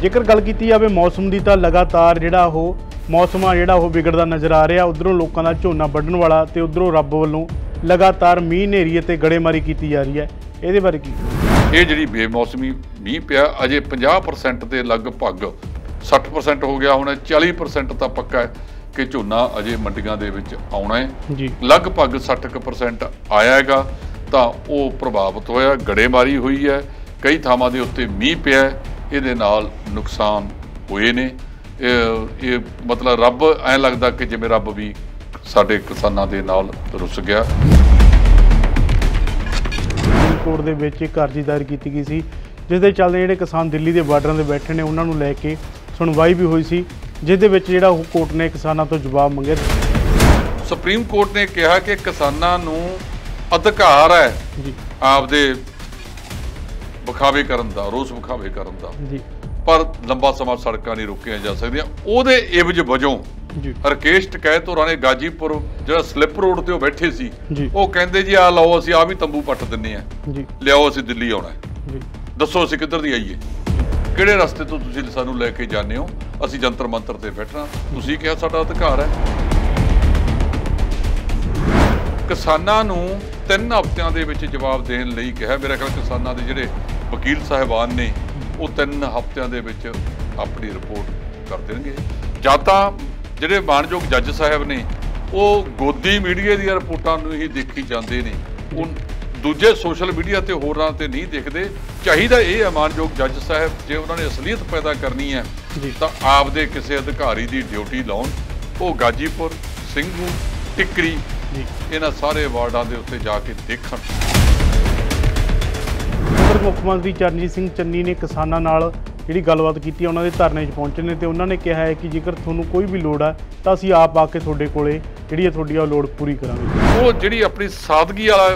जेकर गल की जाए मौसम की तो लगातार जिहड़ा मौसम आ जिहड़ा विगड़दा नज़र आ रहा। उधरों लोगों का झोना वड्ढण वाला तो उधरों रब वालों लगातार मीह नेरी ते गड़ेमारी की जा रही है। ये बारे की ये जी बेमौसमी मीह पिया अजे 50% के लगभग 60% हो गया होना, 40% तो पक्का है कि झोना अजे मंडियां दे विच आउणा है जी। लगभग 60% आया हैगा तो वो प्रभावित होया, गड़ेमारी हुई है, कई थावां दे उत्ते मीह पिया, इहदे नाल नुकसान होए ने। ये मतलब रब ऐ लगदा कि जिवें रब भी साडे किसानां दे नाल रुस गया। कोर्ट दे विच एक अर्जी दायर की गई सी जिस दे चलदे जिहड़े किसान दिल्ली के बार्डरां ते बैठे ने उन्हां नूं लैके सुनवाई भी हुई सी, जिस दे विच जिहड़ा कोर्ट ने किसानां तो जवाब मंगे। सुप्रीम कोर्ट ने कहा कि किसानां नूं अधिकार है जी आपदे विखावे करन दा, रोस विखावे करन दा जी, पर लंबा समा सड़कां नहीं रोकियां जा सकदियां। उहदे इवज वजों रकेश टकैत होरां ने गाजीपुर जो स्लिप रोड ते बैठे सी वो कहंदे जी आ लाओ असीं आ भी तंबू पट दिंने आ, लियाओ असीं दिल्ली आउणा है, दसो असीं किधर दी आईए, किहड़े रस्ते तो तुसीं सानूं लैके जाने हो, असीं जंतर मंतर ते बैठना, तुसीं किहा साडा अधिकार है। किसानां नूं 3 हफ्तिਆਂ ਦੇ ਵਿੱਚ जवाब देण ਲਈ ਕਿਹਾ। मेरा ख्याल किसानां ਦੇ ਜਿਹੜੇ वकील साहिबान ने वो 3 हफ्तिਆਂ ਦੇ ਵਿੱਚ ਆਪਣੀ ਰਿਪੋਰਟ ਕਰ ਦੇਣਗੇ। ਜਾਂ ਤਾਂ ਜਿਹੜੇ ਮਾਣਯੋਗ ਜੱਜ ਸਾਹਿਬ ਨੇ ਉਹ ਗੋਦੀ ਮੀਡੀਆ ਦੀਆਂ ਰਿਪੋਰਟਾਂ ਨੂੰ ਹੀ ਦੇਖੀ ਜਾਂਦੇ ਨੇ, ਉਹ ਦੂਜੇ ਸੋਸ਼ਲ ਮੀਡੀਆ ਤੇ ਹੋਰਾਂ ਤੇ ਨਹੀਂ ਦੇਖਦੇ। ਚਾਹੀਦਾ ਇਹ ਹੈ ਮਾਣਯੋਗ ਜੱਜ ਸਾਹਿਬ ਜੇ ਉਹਨਾਂ ਨੇ ਅਸਲੀਅਤ ਪੈਦਾ ਕਰਨੀ ਹੈ ਤਾਂ ਆਪਦੇ ਕਿਸੇ ਅਧਿਕਾਰੀ ਦੀ ਡਿਊਟੀ ਲਾਉਣ, ਉਹ ਗਾਜੀਪੁਰ, ਸਿੰਘੂ, ਟਿੱਕਰੀ इन्हां सारे वार्डां दे उत्ते जाके देखण। मुख मंत्री चरणजीत सिंह चन्नी ने किसानां नाल जिहड़ी गलबात कीती, उन्हां दे धरने 'च पहुंचे ने ते उन्हां ने कहा है कि जेकर तुहानूं कोई भी लोड़ है तां असीं आप आके तुहाडे कोले जिहड़ी तुहाडी लोड़ पूरी करांगे। वो जिहड़ी अपनी सादगी वाला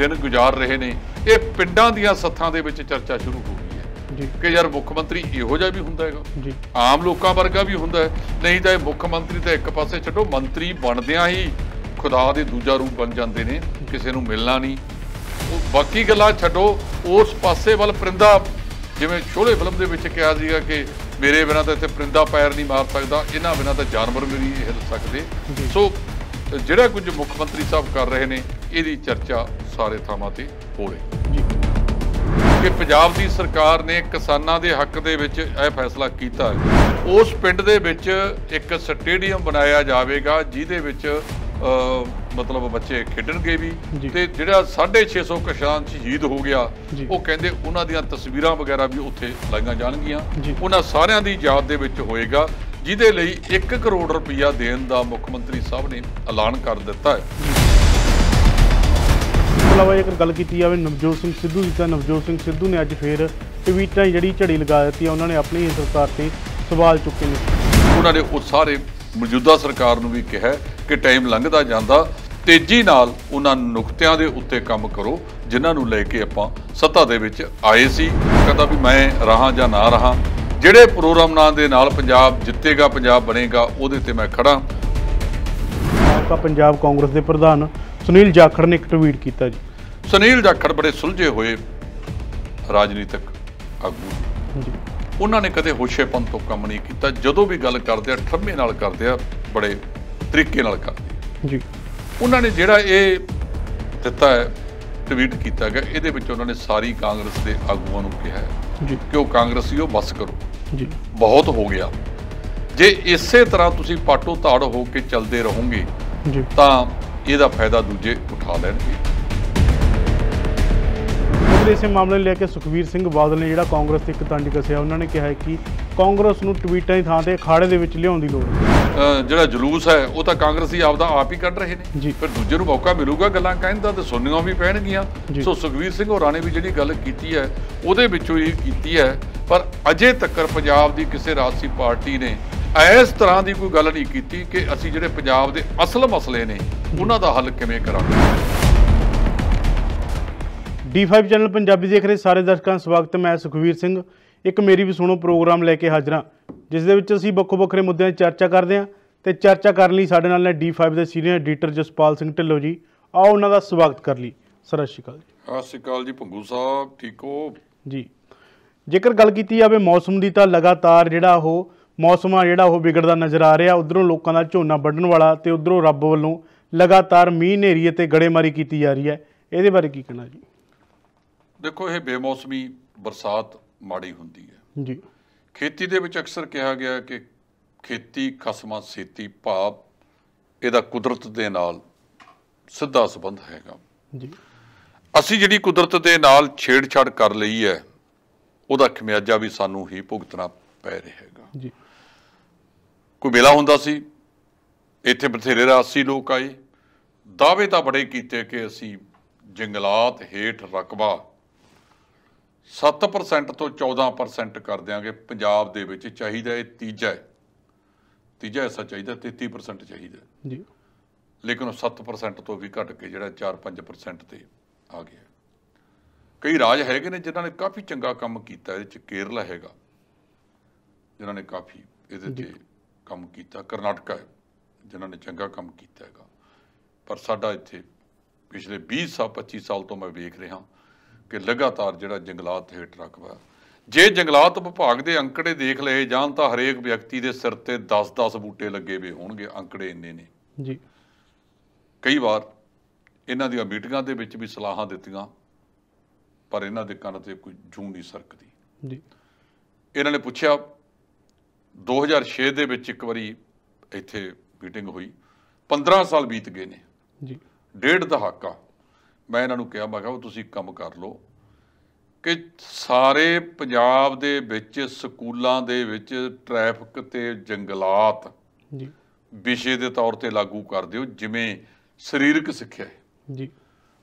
दिन गुजार रहे ने, ये पिंडां दीयां सत्थां दे विच चर्चा शुरू हो गई है कि यार मुख मंत्री इहो जिहा भी हुंदा हैगा, आम लोकां वर्गा भी हुंदा है, नहीं तां मुख मंत्री तां एक पासे छड्डो, मंत्री बनदियां ही खुदा दे दूजा रूप बन जाते हैं, किसी को मिलना नहीं। बाकी गल्लां छड्डो, उस पासे वाल परिंदा जिवें शोले फिल्म दे विच कहा सीगा कि मेरे बिना तो इत्थे परिंदा पैर नहीं मार सकता, इन्हां बिना तो जानवर भी नहीं हिल सकते। सो जिहड़ा कुछ मुख मंत्री साहब कर रहे हैं इहदी चर्चा सारे थावां ते हो रही कि पंजाब दी सरकार ने किसानां दे हक दे विच यह फैसला कीता है। उस पिंड दे विच एक स्टेडियम बनाया जावेगा जिहदे विच मतलब बच्चे खेडणगे भी, ते जिहड़ा 650 किसान शहीद हो गया वो कहंदे उन्हां दीयां तस्वीरां वगैरह भी उत्थे लाईआं जाणगीआं, उन्हां सारियां दी याद दे विच होएगा, जिहदे लई 1 करोड़ रुपया देण दा मुख मंत्री साहब ने ऐलान कर दिता है। इस अलावा अगर गल की जाए नवजोत सिंह सिद्धू की, तो नवजोत सिंह सिद्धू ने अज फिर ट्वीटां जिहड़ी झड़ी लगा दी, उन्होंने अपनी सरकार से सवाल चुके हैं। उन्होंने वो सारे मौजूदा सरकार नूं भी कहा कि टाइम लंघदा जांदा, तेजी नाल उन्हां नुकतिਆਂ ਦੇ ਉੱਤੇ ਕੰਮ ਕਰੋ जिन्हां नूं लैके आपां सत्ता दे विच आए सी। कहता भी मैं रहां जां ना रहां, ਜਿਹੜੇ प्रोग्रामां दे नाल पंजाब जितेगा, पंजाब बनेगा, ਉਹਦੇ ਤੇ मैं खड़ा। आपका पंजाब कांग्रेस के प्रधान सुनील जाखड़ ने एक ट्वीट किया जी। सुनील जाखड़ बड़े सुलझे हुए राजनीतिक आगू, उन्होंने कदे होशेपन तो काम नहीं किया, जदों भी गल करते ठम्मे नाल करते बड़े तरीके नाल करते जी। उन्होंने जिहड़ा ये दिता है ट्वीट किया गया, ये उन्होंने सारी कांग्रेस के आगूआं नूं कहा है कि वो कांग्रेसी हो बस करो जी, बहुत हो गया, जे इस तरह तुसीं पाटो ताड़ हो के चलते रहोगे तो इसका फायदा दूजे उठा लैणगे। इस मामले में लेकर सुखबीर सिंह बादल ने जिहड़ा कांग्रेस ते एक तंज कसिया, उन्होंने कहा है कि कांग्रेस नूं ट्वीटां की थां ते अखाड़े दे विच लिआउण दी लोड़ है। जिहड़ा जुलूस है वो तो कांग्रेसी आपदा आप ही कढ रहे हैं जी, फिर दूजे नूं मौका मिलूगा गल्लां कहण दा ते सुणनियां भी पैणगीਆਂ। सो सुखबीर सिंह होरां ने भी जिहड़ी गल कीती है ਉਹਦੇ ਵਿੱਚੋਂ ही कीती है, पर अजे तक पंजाब की किसी राजसी पार्टी ने इस तरह की कोई गल नहीं की कि असीं जिहड़े पंजाब के असल मसले ने उन्हां दा हल किवें करांगे। D5 चैनल पंजाबी देख रहे सारे दर्शकों का स्वागत है। मैं सुखबीर सिंह एक मेरी भी सुनो प्रोग्राम लैके हाजिर हाँ, जिस दे विच असीं ਵੱਖੋ ਵੱਖਰੇ मुद्दों की चर्चा करते हैं। तो चर्चा करने लई साडे नाल ने D5 के सीनियर एडिटर जसपाल सिंह ढिल्लों जी, आओ उन्हां दा स्वागत कर ली। सत श्री अकाल जी। सत श्री अकाल जी। भंगू साहब ठीक हो जी। ਜੇਕਰ ਗੱਲ ਕੀਤੀ ਜਾਵੇ ਮੌਸਮ ਦੀ ਤਾਂ ਲਗਾਤਾਰ ਜਿਹੜਾ ਉਹ ਮੌਸਮ ਆ ਜਿਹੜਾ ਉਹ ਵਿਗੜਦਾ ਨਜ਼ਰ ਆ ਰਿਹਾ। ਉੱਧਰੋਂ ਲੋਕਾਂ ਦਾ ਝੋਨਾ ਵੱਢਣ ਵਾਲਾ ਤੇ ਉੱਧਰੋਂ ਰੱਬ ਵੱਲੋਂ ਲਗਾਤਾਰ ਮੀਂਹ ਹਨੇਰੀ ਅਤੇ ਗੜੇਮਾਰੀ ਕੀਤੀ ਜਾ ਰਹੀ ਹੈ। ਇਹਦੇ ਬਾਰੇ ਕੀ ਕਹਿਣਾ ਜੀ? ਦੇਖੋ, ਇਹ ਬੇਮੌਸਮੀ ਬਰਸਾਤ ਮਾੜੀ ਹੁੰਦੀ ਹੈ ਜੀ। ਖੇਤੀ ਦੇ ਵਿੱਚ ਅਕਸਰ ਕਿਹਾ ਗਿਆ ਕਿ ਖੇਤੀ ਖਸਮਾਂ ਸੇਤੀ, ਭਾਵ ਇਹਦਾ ਕੁਦਰਤ ਦੇ ਨਾਲ ਸਿੱਧਾ ਸੰਬੰਧ ਹੈਗਾ ਜੀ। ਅਸੀਂ ਜਿਹੜੀ ਕੁਦਰਤ ਦੇ ਨਾਲ ਛੇੜਛਾੜ ਕਰ ਲਈ ਹੈ ਉਹਦਾ ਖਮਿਆਜਾ ਵੀ ਸਾਨੂੰ ਹੀ ਭੁਗਤਣਾ ਪੈ ਰਿਹਾ ਹੈਗਾ ਜੀ। ਕੋਈ ਮੇਲਾ ਹੁੰਦਾ ਸੀ, ਇੱਥੇ ਬਥੇਰੇ ਰਾਸੀ ਲੋਕ ਆਏ, ਦਾਅਵੇ ਤਾਂ ਬੜੇ ਕੀਤੇ ਕਿ ਅਸੀਂ ਜੰਗਲਾਤ ਹੇਠ ਰਕਬਾ 7% ਤੋਂ 14% ਕਰ ਦਿਆਂਗੇ। ਪੰਜਾਬ ਦੇ ਵਿੱਚ ਚਾਹੀਦਾ ਇਹ ਤੀਜਾ ਹਿੱਸਾ ਚਾਹੀਦਾ, 33% ਚਾਹੀਦਾ ਜੀ। ਲੇਕਿਨ ਉਹ 7% ਤੋਂ ਵੀ ਘਟ ਕੇ ਜਿਹੜਾ 4-5% ਤੇ ਆ ਗਿਆ। ਕਈ ਰਾਜ ਹੈਗੇ ਨੇ ਜਿਨ੍ਹਾਂ ਨੇ ਕਾਫੀ ਚੰਗਾ ਕੰਮ ਕੀਤਾ। ਇਹਦੇ 'ਚ ਕੇਰਲਾ ਹੈਗਾ ਜਿਨ੍ਹਾਂ ਨੇ ਕਾਫੀ ਇਹਦੇ 'ਤੇ ਕੰਮ ਕੀਤਾ, ਕਰਨਾਟਕਾ ਹੈ ਜਿਨ੍ਹਾਂ ਨੇ ਚੰਗਾ ਕੰਮ ਕੀਤਾ ਹੈਗਾ। ਪਰ ਸਾਡਾ ਇੱਥੇ ਪਿਛਲੇ 20-25 ਸਾਲ ਤੋਂ ਮੈਂ ਵੇਖ ਰਿਹਾ ਕਿ ਲਗਾਤਾਰ ਜਿਹੜਾ ਜੰਗਲਾਤ ਹੇਠ ਰਕਬਾ, ਜੇ ਜੰਗਲਾਤ ਵਿਭਾਗ ਦੇ ਅੰਕੜੇ ਦੇਖ ਲਏ ਜਾਣ ਤਾਂ ਹਰੇਕ ਵਿਅਕਤੀ ਦੇ ਸਿਰ ਤੇ 10-10 ਬੂਟੇ ਲੱਗੇ ਵੇ ਹੋਣਗੇ। ਅੰਕੜੇ ਇੰਨੇ ਨੇ ਜੀ। ਕਈ ਵਾਰ ਇਹਨਾਂ ਦੀਆਂ ਮੀਟਿੰਗਾਂ ਦੇ ਵਿੱਚ ਵੀ ਸਲਾਹਾਂ ਦਿੱਤੀਆਂ, ਪਰ ਇਹਨਾਂ ਦੇ ਕੰਨ ਤੇ ਕੋਈ ਜੂੰ ਨਹੀਂ ਸਰਕਦੀ ਜੀ। ਇਹਨਾਂ ਨੇ ਪੁੱਛਿਆ, 2006 ਦੇ ਵਿੱਚ ਇੱਕ ਵਾਰੀ ਇੱਥੇ ਮੀਟਿੰਗ ਹੋਈ, 15 ਸਾਲ ਬੀਤ ਗਏ ਨੇ ਜੀ, 1.5 ਦਹਾਕਾ। ਮੈਂ ਇਹਨਾਂ ਨੂੰ ਕਿਹਾ, ਮੈਂ ਕਿਹਾ ਤੁਸੀਂ ਕੰਮ ਕਰ ਲਓ ਕਿ ਸਾਰੇ ਪੰਜਾਬ ਦੇ ਵਿੱਚ ਸਕੂਲਾਂ ਦੇ ਵਿੱਚ ਟ੍ਰੈਫਿਕ ਤੇ ਜੰਗਲਾਤ ਜੀ ਵਿਸ਼ੇ ਦੇ ਤੌਰ ਤੇ ਲਾਗੂ ਕਰ ਦਿਓ, ਜਿਵੇਂ ਸਰੀਰਕ ਸਿੱਖਿਆ ਹੈ ਜੀ।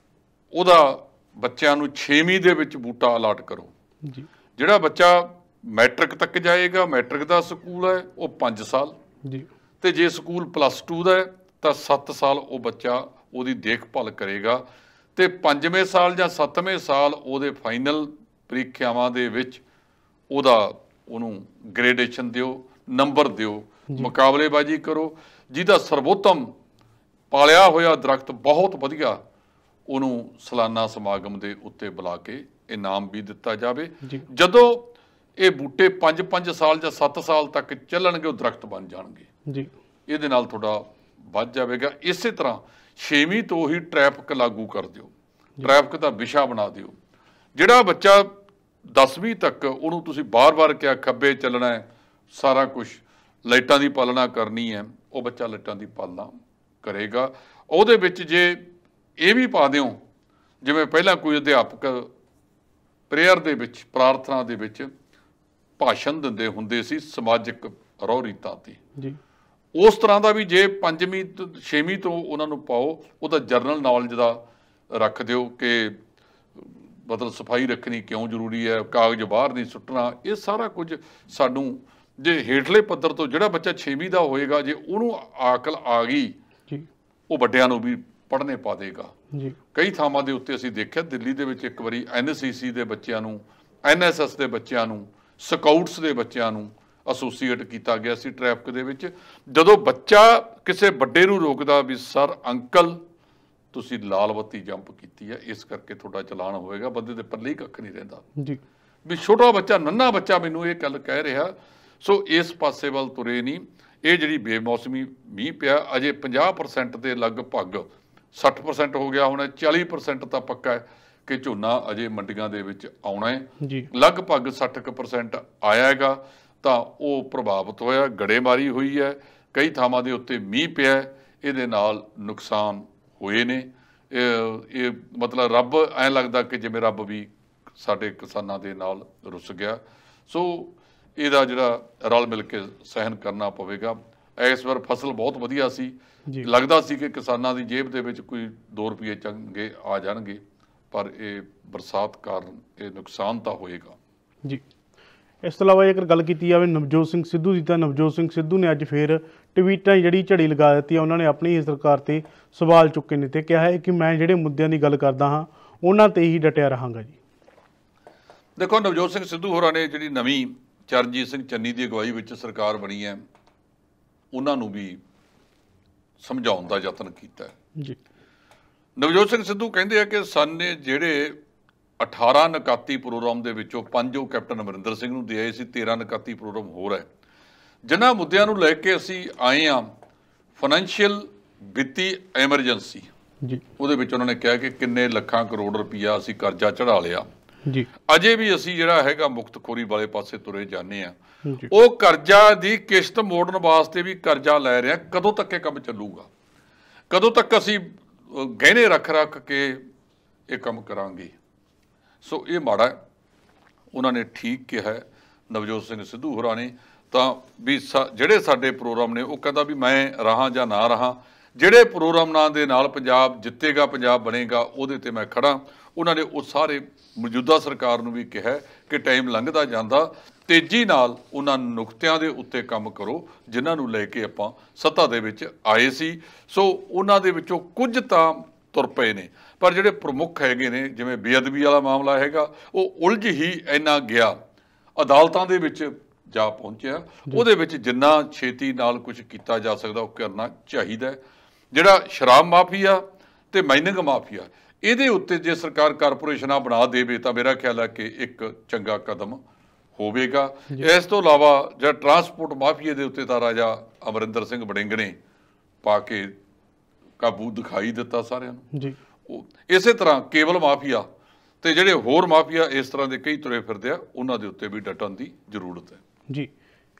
ਉਹਦਾ ਬੱਚਿਆਂ ਨੂੰ 6ਵੀਂ ਦੇ ਵਿੱਚ ਬੂਟਾ ਅਲਾਟ ਕਰੋ ਜੀ। ਜਿਹੜਾ ਬੱਚਾ ਮੈਟ੍ਰਿਕ ਤੱਕ ਜਾਏਗਾ, ਮੈਟ੍ਰਿਕ ਦਾ ਸਕੂਲ ਹੈ, ਉਹ 5 ਸਾਲ ਜੀ। ਤੇ ਜੇ ਸਕੂਲ +2 ਦਾ ਹੈ ਤਾਂ 7 ਸਾਲ ਉਹ ਬੱਚਾ ਉਹਦੀ ਦੇਖਭਾਲ ਕਰੇਗਾ ਤੇ 5ਵੇਂ ਸਾਲ ਜਾਂ 7ਵੇਂ ਸਾਲ ਉਹਦੇ ਫਾਈਨਲ ਪ੍ਰੀਖਿਆਵਾਂ ਦੇ ਵਿੱਚ ਉਹਨੂੰ ਗ੍ਰੇਡੇਸ਼ਨ ਦਿਓ, ਨੰਬਰ ਦਿਓ, ਮੁਕਾਬਲੇਬਾਜ਼ੀ ਕਰੋ। ਜਿਹਦਾ ਸਰਵੋਤਮ ਪਾਲਿਆ ਹੋਇਆ ਦਰਖਤ ਬਹੁਤ ਵਧੀਆ, ਉਹਨੂੰ ਸਾਲਾਨਾ ਸਮਾਗਮ ਦੇ ਉੱਤੇ ਬੁਲਾ ਕੇ ਇਨਾਮ ਵੀ ਦਿੱਤਾ ਜਾਵੇ। ਜਦੋਂ ਇਹ ਬੂਟੇ 5-5 ਸਾਲ ਜਾਂ 7 ਸਾਲ ਤੱਕ ਚੱਲਣਗੇ, ਉਹ ਦਰਖਤ ਬਣ ਜਾਣਗੇ ਜੀ। ਇਹਦੇ ਨਾਲ ਤੁਹਾਡਾ ਵੱਧ ਜਾਵੇਗਾ। ਇਸੇ ਤਰ੍ਹਾਂ 6ਵੀਂ ਤੋਂ ਹੀ ਟ੍ਰੈਫਿਕ ਲਾਗੂ ਕਰ ਦਿਓ, ਟ੍ਰੈਫਿਕ ਦਾ ਵਿਸ਼ਾ ਬਣਾ ਦਿਓ। ਜਿਹੜਾ ਬੱਚਾ 10ਵੀਂ ਤੱਕ ਉਹਨੂੰ ਤੁਸੀਂ ਬਾਰ-ਬਾਰ ਕਿਹਾ ਖੱਬੇ ਚੱਲਣਾ ਹੈ, ਸਾਰਾ ਕੁਝ ਲਾਈਟਾਂ ਦੀ ਪਾਲਣਾ ਕਰਨੀ ਹੈ, ਉਹ ਬੱਚਾ ਲਾਈਟਾਂ ਦੀ ਪਾਲਣਾ ਕਰੇਗਾ। ਉਹਦੇ ਵਿੱਚ ਜੇ ਇਹ ਵੀ ਪਾ ਦਿਓ, ਜਿਵੇਂ ਪਹਿਲਾਂ ਕੋਈ ਅਧਿਆਪਕ ਪ੍ਰੇਅਰ ਦੇ ਵਿੱਚ, ਪ੍ਰਾਰਥਨਾ ਦੇ ਵਿੱਚ ਭਾਸ਼ਣ ਦਿੰਦੇ ਹੁੰਦੇ ਸੀ ਸਮਾਜਿਕ ਰਹੁ ਰੀਤਾਂ ਤੇ ਜੀ, ਉਸ ਤਰ੍ਹਾਂ ਦਾ ਵੀ ਜੇ 5ਵੀਂ ਤੋਂ 6ਵੀਂ ਤੋਂ ਉਹਨਾਂ ਨੂੰ ਪਾਓ, ਉਹਦਾ ਜਰਨਲ ਨੌਲੇਜ ਦਾ ਰੱਖ ਦਿਓ ਕਿ ਮਤਲਬ ਸਫਾਈ ਰੱਖਣੀ ਕਿਉਂ ਜ਼ਰੂਰੀ ਹੈ, ਕਾਗਜ਼ ਬਾਹਰ ਨਹੀਂ ਸੁੱਟਣਾ। ਇਹ ਸਾਰਾ ਕੁਝ ਸਾਨੂੰ ਜੇ ਹੇਠਲੇ ਪੱਧਰ ਤੋਂ ਜਿਹੜਾ ਬੱਚਾ 6ਵੀਂ ਦਾ ਹੋਏਗਾ, ਜੇ ਉਹਨੂੰ ਅਕਲ ਆ ਗਈ, ਉਹ ਵੱਡਿਆਂ ਨੂੰ ਵੀ ਪੜ੍ਹਨੇ ਪਾ ਦੇਗਾ ਜੀ। ਕਈ ਥਾਵਾਂ ਦੇ ਉੱਤੇ ਅਸੀਂ ਦੇਖਿਆ, ਦਿੱਲੀ ਦੇ ਵਿੱਚ ਇੱਕ ਵਾਰੀ NCC ਦੇ ਬੱਚਿਆਂ ਨੂੰ, NSS ਦੇ ਬੱਚਿਆਂ ਨੂੰ, ਸਕਾਊਟਸ ਦੇ ਬੱਚਿਆਂ ਨੂੰ ਐਸੋਸੀਏਟ ਕੀਤਾ ਗਿਆ ਸੀ ਟ੍ਰੈਫਿਕ ਦੇ ਵਿੱਚ। ਜਦੋਂ ਬੱਚਾ ਕਿਸੇ ਵੱਡੇ ਨੂੰ ਰੋਕਦਾ ਵੀ ਸਰ ਅੰਕਲ ਤੁਸੀਂ ਲਾਲ ਬੱਤੀ ਜੰਪ ਕੀਤੀ ਹੈ, ਇਸ ਕਰਕੇ ਤੁਹਾਡਾ ਚਲਾਨ ਹੋਏਗਾ, ਬੰਦੇ ਦੇ ਪੱਲੇ ਹੀ ਕੱਖ ਨਹੀਂ ਰਹਿੰਦਾ ਜੀ। ਵੀ ਛੋਟਾ ਬੱਚਾ, ਨੰਨਾ ਬੱਚਾ ਮੈਨੂੰ ਇਹ ਗੱਲ ਕਹਿ ਰਿਹਾ। ਸੋ ਇਸ ਪਾਸੇ ਵੱਲ ਤੁਰੇ ਨਹੀਂ। ਇਹ ਜਿਹੜੀ ਬੇਮੌਸਮੀ ਮੀਂਹ ਪਿਆ, ਅਜੇ 50% ਦੇ ਲਗਭਗ 60% ਹੋ ਗਿਆ, ਹੁਣ 40% ਤਾਂ ਪੱਕਾ ਹੈ ਕਿ ਝੋਨਾ ਅਜੇ ਮੰਡੀਆਂ ਦੇ ਵਿੱਚ ਆਉਣਾ ਹੈ ਜੀ। ਲਗਭਗ 60% ਆਇਆ ਹੈਗਾ ਤਾਂ ਉਹ ਪ੍ਰਭਾਵਿਤ ਹੋਇਆ, ਗੜੇਮਾਰੀ ਹੋਈ ਹੈ, ਕਈ ਥਾਵਾਂ ਦੇ ਉੱਤੇ ਮੀਂਹ ਪਿਆ, ਇਹਦੇ ਨਾਲ ਨੁਕਸਾਨ ਹੋਏ ਨੇ। ਇਹ ਮਤਲਬ ਰੱਬ ਐਂ ਲੱਗਦਾ ਕਿ ਜਿਵੇਂ ਰੱਬ ਵੀ ਸਾਡੇ ਕਿਸਾਨਾਂ ਦੇ ਨਾਲ ਰੁੱਸ ਗਿਆ। ਸੋ ਇਹਦਾ ਜਿਹੜਾ ਰਲ ਮਿਲ ਕੇ ਸਹਿਣ ਕਰਨਾ ਪਵੇਗਾ। ਇਸ ਵਾਰ ਫਸਲ ਬਹੁਤ ਵਧੀਆ ਸੀ, ਲੱਗਦਾ ਸੀ ਕਿ ਕਿਸਾਨਾਂ ਦੀ ਜੇਬ ਦੇ ਵਿੱਚ ਕੋਈ 2 ਰੁਪਏ ਚੰਗੇ ਆ ਜਾਣਗੇ, ਪਰ ਇਹ ਬਰਸਾਤ ਕਾਰਨ ਇਹ ਨੁਕਸਾਨ ਤਾਂ ਹੋਏਗਾ ਜੀ। ਇਸ ਤੋਂ ਇਲਾਵਾ ਜੇਕਰ ਗੱਲ ਕੀਤੀ ਜਾਵੇ ਨਵਜੋਤ ਸਿੰਘ ਸਿੱਧੂ ਦੀ, ਤਾਂ ਨਵਜੋਤ ਸਿੰਘ ਸਿੱਧੂ ਨੇ ਅੱਜ ਫਿਰ ਟਵੀਟਾਂ ਜਿਹੜੀ ਝੜੀ ਲਗਾ ਦਿੱਤੀ ਹੈ। ਉਹਨਾਂ ਨੇ ਆਪਣੀ ਹੀ ਸਰਕਾਰ ਤੇ ਸਵਾਲ ਚੁੱਕੇ ਨੇ ਤੇ ਕਿਹਾ ਹੈ ਕਿ ਮੈਂ ਜਿਹੜੇ ਮੁੱਦਿਆਂ ਦੀ ਗੱਲ ਕਰਦਾ ਹਾਂ ਉਹਨਾਂ ਤੇ ਹੀ ਡਟਿਆ ਰਹਾਂਗਾ ਜੀ। ਦੇਖੋ, ਨਵਜੋਤ ਸਿੰਘ ਸਿੱਧੂ ਹੋਰਾਂ ਨੇ ਜਿਹੜੀ ਨਵੀਂ ਚਰਨਜੀਤ ਸਿੰਘ ਚੰਨੀ ਦੀ ਅਗਵਾਈ ਵਿੱਚ ਸਰਕਾਰ ਬਣੀ ਹੈ, ਉਹਨਾਂ ਨੂੰ ਵੀ ਸਮਝਾਉਣ ਦਾ ਯਤਨ ਕੀਤਾ ਜੀ। ਨਵਜੋਤ ਸਿੰਘ ਸਿੱਧੂ ਕਹਿੰਦੇ ਆ ਕਿ ਸਾਡੇ ਜਿਹੜੇ 18 ਨਿਕਾਤੀ ਪ੍ਰੋਗਰਾਮ ਦੇ ਵਿੱਚੋਂ 5 ਉਹ ਕੈਪਟਨ ਅਮਰਿੰਦਰ ਸਿੰਘ ਨੂੰ ਦੇ ਆਏ ਸੀ, 13 ਨਿਕਾਤੀ ਪ੍ਰੋਗਰਾਮ ਹੋਰ ਹੈ ਜਿਨ੍ਹਾਂ ਮੁੱਦਿਆਂ ਨੂੰ ਲੈ ਕੇ ਅਸੀਂ ਆਏ ਹਾਂ। ਫਾਈਨੈਂਸ਼ੀਅਲ ਵਿੱਤੀ ਐਮਰਜੈਂਸੀ ਜੀ, ਉਹਦੇ ਵਿੱਚ ਉਹਨਾਂ ਨੇ ਕਿਹਾ ਕਿ ਕਿੰਨੇ ਲੱਖਾਂ ਕਰੋੜ ਰੁਪਈਆ ਅਸੀਂ ਕਰਜ਼ਾ ਚੜਾ ਲਿਆ ਜੀ। ਅਜੇ ਵੀ ਅਸੀਂ ਜਿਹੜਾ ਹੈਗਾ ਮੁਕਤਖੋਰੀ ਵਾਲੇ ਪਾਸੇ ਤੁਰੇ ਜਾਂਦੇ ਆ। ਉਹ ਕਰਜ਼ਾ ਦੀ ਕਿਸ਼ਤ ਮੋੜਨ ਵਾਸਤੇ ਵੀ ਕਰਜ਼ਾ ਲੈ ਰਿਹਾ, ਕਦੋਂ ਤੱਕ ਇਹ ਕੰਮ ਚੱਲੂਗਾ? ਕਦੋਂ ਤੱਕ ਅਸੀਂ ਗਹਿਣੇ ਰੱਖ ਰੱਖ ਕੇ ਇਹ ਕੰਮ ਕਰਾਂਗੇ? ਸੋ ਇਹ ਮਾੜਾ ਉਹਨਾਂ ਨੇ ਠੀਕ ਕਿਹਾ ਨਵਜੋਤ ਸਿੰਘ ਸਿੱਧੂ ਹੋਰਾਂ ਨੇ ਤਾਂ ਵੀ ਜਿਹੜੇ ਸਾਡੇ ਪ੍ਰੋਗਰਾਮ ਨੇ ਉਹ ਕਹਿੰਦਾ ਵੀ ਮੈਂ ਰਹਾਂ ਜਾਂ ਨਾ ਰਹਾਂ, ਜਿਹੜੇ ਪ੍ਰੋਗਰਾਮਾਂ ਦੇ ਨਾਲ ਪੰਜਾਬ ਜਿੱਤੇਗਾ, ਪੰਜਾਬ ਬਣੇਗਾ, ਉਹਦੇ ਤੇ ਮੈਂ ਖੜਾ। ਉਹਨਾਂ ਨੇ ਉਹ ਸਾਰੇ ਮੌਜੂਦਾ ਸਰਕਾਰ ਨੂੰ ਵੀ ਕਿਹਾ ਕਿ ਟਾਈਮ ਲੰਘਦਾ ਜਾਂਦਾ, ਤੇਜ਼ੀ ਨਾਲ ਉਹਨਾਂ ਨੁਕਤਿਆਂ ਦੇ ਉੱਤੇ ਕੰਮ ਕਰੋ ਜਿਨ੍ਹਾਂ ਨੂੰ ਲੈ ਕੇ ਆਪਾਂ ਸੱਤਾ ਦੇ ਵਿੱਚ ਆਏ ਸੀ। ਸੋ ਉਹਨਾਂ ਦੇ ਵਿੱਚੋਂ ਕੁਝ ਤਾਂ ਤੁਰ ਪਏ ਨੇ, ਪਰ ਜਿਹੜੇ ਪ੍ਰਮੁੱਖ ਹੈਗੇ ਨੇ, ਜਿਵੇਂ ਬੇਅਦਬੀ ਵਾਲਾ ਮਾਮਲਾ ਹੈਗਾ, ਉਹ ਉਲਝ ਹੀ ਇੰਨਾ ਗਿਆ, ਅਦਾਲਤਾਂ ਦੇ ਵਿੱਚ ਜਾ ਪਹੁੰਚਿਆ। ਉਹਦੇ ਵਿੱਚ ਜਿੰਨਾ ਛੇਤੀ ਨਾਲ ਕੁਝ ਕੀਤਾ ਜਾ ਸਕਦਾ ਉਹ ਕਰਨਾ ਚਾਹੀਦਾ। ਜਿਹੜਾ ਸ਼ਰਾਬ ਮਾਫੀਆ ਤੇ ਮਾਈਨਿੰਗ ਮਾਫੀਆ, ਇਹਦੇ ਉੱਤੇ ਜੇ ਸਰਕਾਰ ਕਾਰਪੋਰੇਸ਼ਨਾਂ ਬਣਾ ਦੇਵੇ ਤਾਂ ਮੇਰਾ ਖਿਆਲ ਹੈ ਕਿ ਇੱਕ ਚੰਗਾ ਕਦਮ ਹੋਵੇਗਾ। ਇਸ ਤੋਂ ਇਲਾਵਾ ਜਿਹੜਾ ਟਰਾਂਸਪੋਰਟ ਮਾਫੀਏ ਦੇ ਉੱਤੇ ਤਾਂ ਰਾਜਾ ਅਮਰਿੰਦਰ ਸਿੰਘ ਵੜਿੰਗ ਨੇ ਪਾ ਕੇ ਕਾਬੂ ਦਿਖਾਈ ਦਿੱਤਾ ਸਾਰਿਆਂ ਨੂੰ ਜੀ। ਇਸੇ ਤਰ੍ਹਾਂ ਕੇਬਲ ਮਾਫੀਆ ਤੇ ਜਿਹੜੇ ਹੋਰ ਮਾਫੀਆ ਇਸ ਤਰ੍ਹਾਂ ਦੇ ਕਈ ਤੁਰੇ ਫਿਰਦੇ ਆ, ਉਹਨਾਂ ਦੇ ਉੱਤੇ ਵੀ ਡਟਣ ਦੀ ਜ਼ਰੂਰਤ ਹੈ ਜੀ।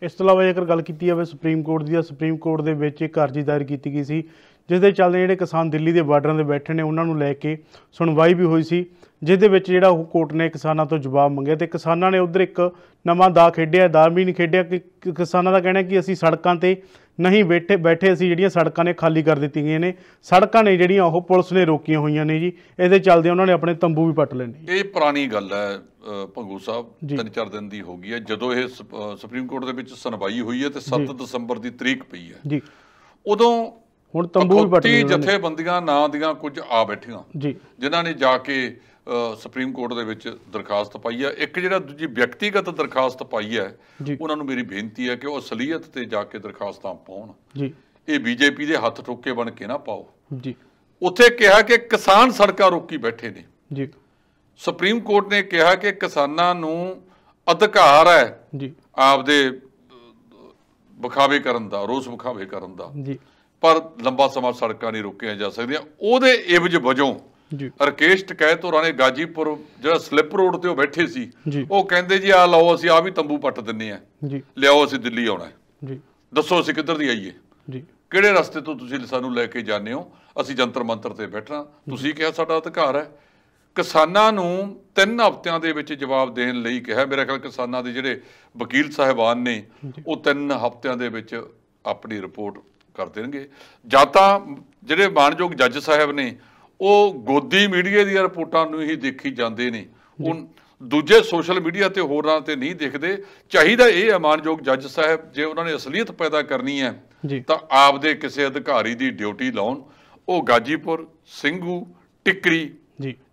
ਇਸ ਤੋਂ ਇਲਾਵਾ ਜੇਕਰ ਗੱਲ ਕੀਤੀ ਜਾਵੇ ਸੁਪਰੀਮ ਕੋਰਟ ਦੀ, ਸੁਪਰੀਮ ਕੋਰਟ ਦੇ ਵਿੱਚ ਇੱਕ ਅਰਜ਼ੀ ਦਾਇਰ ਕੀਤੀ ਗਈ ਸੀ ਜਿਸ ਦੇ ਚੱਲਦੇ ਜਿਹੜੇ ਕਿਸਾਨ ਦਿੱਲੀ ਦੇ ਬਾਰਡਰਾਂ 'ਤੇ ਬੈਠੇ ਨੇ ਉਹਨਾਂ ਨੂੰ ਲੈ ਕੇ ਸੁਣਵਾਈ ਵੀ ਹੋਈ ਸੀ, ਜਿਸ ਦੇ ਵਿੱਚ ਜਿਹੜਾ ਉਹ ਕੋਰਟ ਨੇ ਕਿਸਾਨਾਂ ਤੋਂ ਜਵਾਬ ਮੰਗਿਆ ਤੇ ਕਿਸਾਨਾਂ ਨੇ ਉੱਧਰ ਇੱਕ ਨਵਾਂ ਦਾ ਖੇਡਿਆ, ਦਾ ਵੀ ਨਹੀਂ ਖੇਡਿਆ ਕਿ ਕਿਸਾਨਾਂ ਦਾ ਕਹਿਣਾ ਕਿ ਅਸੀਂ ਸੜਕਾਂ 'ਤੇ ਨਹੀਂ ਬੈਠੇ ਅਸੀਂ ਜਿਹੜੀਆਂ ਸੜਕਾਂ ਨੇ ਖਾਲੀ ਕਰ ਦਿੱਤੀਆਂ ਗਈਆਂ ਨੇ, ਸੜਕਾਂ ਨੇ ਜਿਹੜੀਆਂ ਉਹ ਪੁਲਿਸ ਨੇ ਰੋਕੀਆਂ ਹੋਈਆਂ ਨੇ ਜੀ। ਇਹਦੇ ਚੱਲਦੇ ਉਹਨਾਂ ਨੇ ਆਪਣੇ ਤੰਬੂ ਵੀ ਪੱਟ ਲਏ ਨੇ। ਇਹ ਪੁਰਾਣੀ ਗੱਲ ਹੈ ਭੰਗੂ ਸਾਹਿਬ, 3-4 ਦਿਨ ਦੀ ਹੋ ਗਈ ਹੈ ਜਦੋਂ ਇਹ ਸੁਪਰੀਮ ਕੋਰਟ ਦੇ ਵਿੱਚ ਸੁਣਵਾਈ ਹੋਈ ਹੈ ਤੇ 7 ਦਸੰਬਰ ਦੀ ਤਰੀਕ ਪਈ ਹੈ ਜੀ। ਉਦੋਂ ਹੁਣ ਤੰਬੂ ਵੀ ਪੱਟ ਲਏ ਜਥੇਬੰਦੀਆਂ ਨਾਂ ਦੀਆਂ ਕੁਝ ਆ ਬੈਠੀਆਂ ਜੀ, ਜਿਨ੍ਹਾਂ ਨੇ ਜਾ ਕੇ ਸੁਪਰੀਮ ਕੋਰਟ ਦੇ ਵਿੱਚ ਦਰਖਾਸਤ ਪਾਈ ਹੈ। ਇੱਕ ਜਿਹੜਾ ਦੂਜੀ ਵਿਅਕਤੀਗਤ ਦਰਖਾਸਤ ਪਾਈ ਹੈ, ਉਹਨਾਂ ਨੂੰ ਮੇਰੀ ਬੇਨਤੀ ਹੈ ਕਿ ਉਹ ਅਸਲੀਅਤ ਤੇ ਜਾ ਕੇ ਦਰਖਾਸਤਾਂ ਪਾਉਣ ਜੀ। ਇਹ ਬੀਜੇਪੀ ਦੇ ਹੱਥ ਠੋਕੇ ਬਣ ਕੇ ਨਾ ਪਾਓ ਜੀ। ਉੱਥੇ ਕਿਹਾ ਕਿ ਕਿਸਾਨ ਸੜਕਾਂ ਰੋਕੀ ਬੈਠੇ ਨੇ ਜੀ। ਸੁਪਰੀਮ ਕੋਰਟ ਨੇ ਕਿਹਾ ਕਿ ਕਿਸਾਨਾਂ ਨੂੰ ਅਧਿਕਾਰ ਹੈ ਜੀ ਆਪਦੇ ਵਿਖਾਵੇ ਕਰਨ ਦਾ, ਰੋਸ ਵਿਖਾਵੇ ਕਰਨ ਦਾ ਜੀ, ਪਰ ਲੰਬਾ ਸਮਾਂ ਸੜਕਾਂ ਨਹੀਂ ਰੋਕੀਆਂ ਜਾ ਸਕਦੀਆਂ। ਉਹਦੇ ਇਵਜ਼ ਵਜੋਂ ਰਕੇਸ਼ ਟਕੈਤ ਹੋਰਾਂ ਨੇ ਗਾਜੀਪੁਰ ਜਿਹੜਾ ਸਲਿੱਪ ਰੋਡ ਤੇ ਉਹ ਬੈਠੇ ਸੀ, ਉਹ ਕਹਿੰਦੇ ਜੀ ਆ ਲਓ ਅਸੀਂ ਆ ਵੀ ਤੰਬੂ ਪੱਟ ਦਿੰਨੇ ਆ, ਲਿਆਓ ਅਸੀਂ ਦਿੱਲੀ ਆਉਣਾ ਜੀ, ਦੱਸੋ ਅਸੀਂ ਕਿੱਧਰ ਦੀ ਆਈਏ ਜੀ, ਕਿਹੜੇ ਰਸਤੇ ਤੋਂ ਤੁਸੀਂ ਸਾਨੂੰ ਲੈ ਕੇ ਜਾਂਦੇ ਹੋ, ਅਸੀਂ ਜੰਤਰ ਮੰਤਰ ਤੇ ਬੈਠਣਾ, ਤੁਸੀਂ ਕਿਹਾ ਸਾਡਾ ਅਧਿਕਾਰ ਹੈ। ਕਿਸਾਨਾਂ ਨੂੰ 3 ਹਫ਼ਤਿਆਂ ਦੇ ਵਿੱਚ ਜਵਾਬ ਦੇਣ ਲਈ ਕਿਹਾ। ਮੇਰਾ ਖਿਆਲ ਕਿਸਾਨਾਂ ਦੇ ਜਿਹੜੇ ਵਕੀਲ ਸਾਹਿਬਾਨ ਨੇ ਉਹ 3 ਹਫ਼ਤਿਆਂ ਦੇ ਵਿੱਚ ਆਪਣੀ ਰਿਪੋਰਟ ਕਰ ਦੇਣਗੇ। ਜਾਂ ਤਾਂ ਜਿਹੜੇ ਮਾਣਯੋਗ ਜੱਜ ਸਾਹਿਬ ਨੇ ਉਹ ਗੋਦੀ ਮੀਡੀਆ ਦੀਆਂ ਰਿਪੋਰਟਾਂ ਨੂੰ ਹੀ ਦੇਖੀ ਜਾਂਦੇ ਨੇ, ਉਹ ਦੂਜੇ ਸੋਸ਼ਲ ਮੀਡੀਆ ਤੇ ਹੋਰਾਂ ਤੇ ਨਹੀਂ ਦੇਖਦੇ। ਚਾਹੀਦਾ ਇਹ ਹੈ ਮਾਣਯੋਗ ਜੱਜ ਸਾਹਿਬ ਜੇ ਉਹਨਾਂ ਨੇ ਅਸਲੀਅਤ ਪੈਦਾ ਕਰਨੀ ਹੈ ਤਾਂ ਆਪਦੇ ਕਿਸੇ ਅਧਿਕਾਰੀ ਦੀ ਡਿਊਟੀ ਲਾਉਣ। ਉਹ ਗਾਜੀਪੁਰ, ਸਿੰਘੂ, ਟਿੱਕਰੀ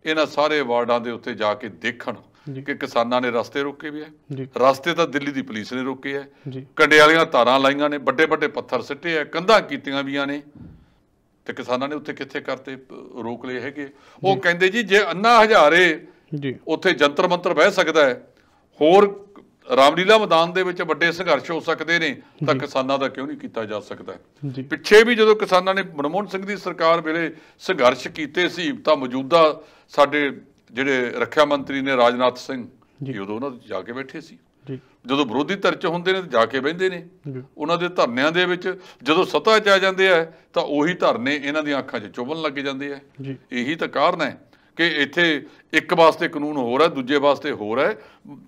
ਇਹਨਾਂ ਸਾਰੇ ਵਾਰਡਾਂ ਦੇ ਉੱਤੇ ਜਾ ਕੇ ਦੇਖਣ ਕਿ ਕਿਸਾਨਾਂ ਨੇ ਰਸਤੇ ਰੋਕੇ ਵੀ ਹੈ। ਰਸਤੇ ਤਾਂ ਦਿੱਲੀ ਦੀ ਪੁਲਿਸ ਨੇ ਰੋਕੇ ਹੈ, ਕੰਡੇ ਵਾਲੀਆਂ ਤਾਰਾਂ ਲਾਈਆਂ ਨੇ, ਵੱਡੇ ਵੱਡੇ ਪੱਥਰ ਸਿੱਟੇ ਹੈ, ਕੰਧਾਂ ਕੀਤੀਆਂ ਵੀਆਂ ਨੇ, ਤੇ ਕਿਸਾਨਾਂ ਨੇ ਉੱਥੇ ਕਿੱਥੇ ਕਰਤੇ ਰੋਕ ਲਏ ਹੈਗੇ। ਉਹ ਕਹਿੰਦੇ ਜੀ ਜੇ ਅੰਨਾ ਹਜ਼ਾਰੇ ਉੱਥੇ ਜੰਤਰ ਮੰਤਰ ਬਹਿ ਸਕਦਾ ਹੈ, ਹੋਰ ਰਾਮਲੀਲਾ ਮੈਦਾਨ ਦੇ ਵਿੱਚ ਵੱਡੇ ਸੰਘਰਸ਼ ਹੋ ਸਕਦੇ ਨੇ, ਤਾਂ ਕਿਸਾਨਾਂ ਦਾ ਕਿਉਂ ਨਹੀਂ ਕੀਤਾ ਜਾ ਸਕਦਾ? ਪਿੱਛੇ ਵੀ ਜਦੋਂ ਕਿਸਾਨਾਂ ਨੇ ਮਨਮੋਹਨ ਸਿੰਘ ਦੀ ਸਰਕਾਰ ਵੇਲੇ ਸੰਘਰਸ਼ ਕੀਤੇ ਸੀ ਤਾਂ ਮੌਜੂਦਾ ਸਾਡੇ ਜਿਹੜੇ ਰੱਖਿਆ ਮੰਤਰੀ ਨੇ ਰਾਜਨਾਥ ਸਿੰਘ ਜੀ, ਉਦੋਂ ਉਹਨਾਂ ਜਾ ਕੇ ਬੈਠੇ ਸੀ। ਜਦੋਂ ਵਿਰੋਧੀ ਧਿਰ 'ਚ ਹੁੰਦੇ ਨੇ ਤਾਂ ਜਾ ਕੇ ਬਹਿੰਦੇ ਨੇ ਉਹਨਾਂ ਦੇ ਧਰਨਿਆਂ ਦੇ ਵਿੱਚ। ਜਦੋਂ ਸੱਤਾ 'ਚ ਆ ਜਾਂਦੇ ਆ ਤਾਂ ਉਹੀ ਧਰਨੇ ਇਹਨਾਂ ਦੀਆਂ ਅੱਖਾਂ 'ਚ ਚੁਭਣ ਲੱਗ ਜਾਂਦੇ ਆ। ਇਹੀ ਤਾਂ ਕਾਰਨ ਹੈ ਕਿ ਇੱਥੇ ਇੱਕ ਵਾਸਤੇ ਕਾਨੂੰਨ ਹੋਰ ਹੈ, ਦੂਜੇ ਵਾਸਤੇ ਹੋਰ ਹੈ।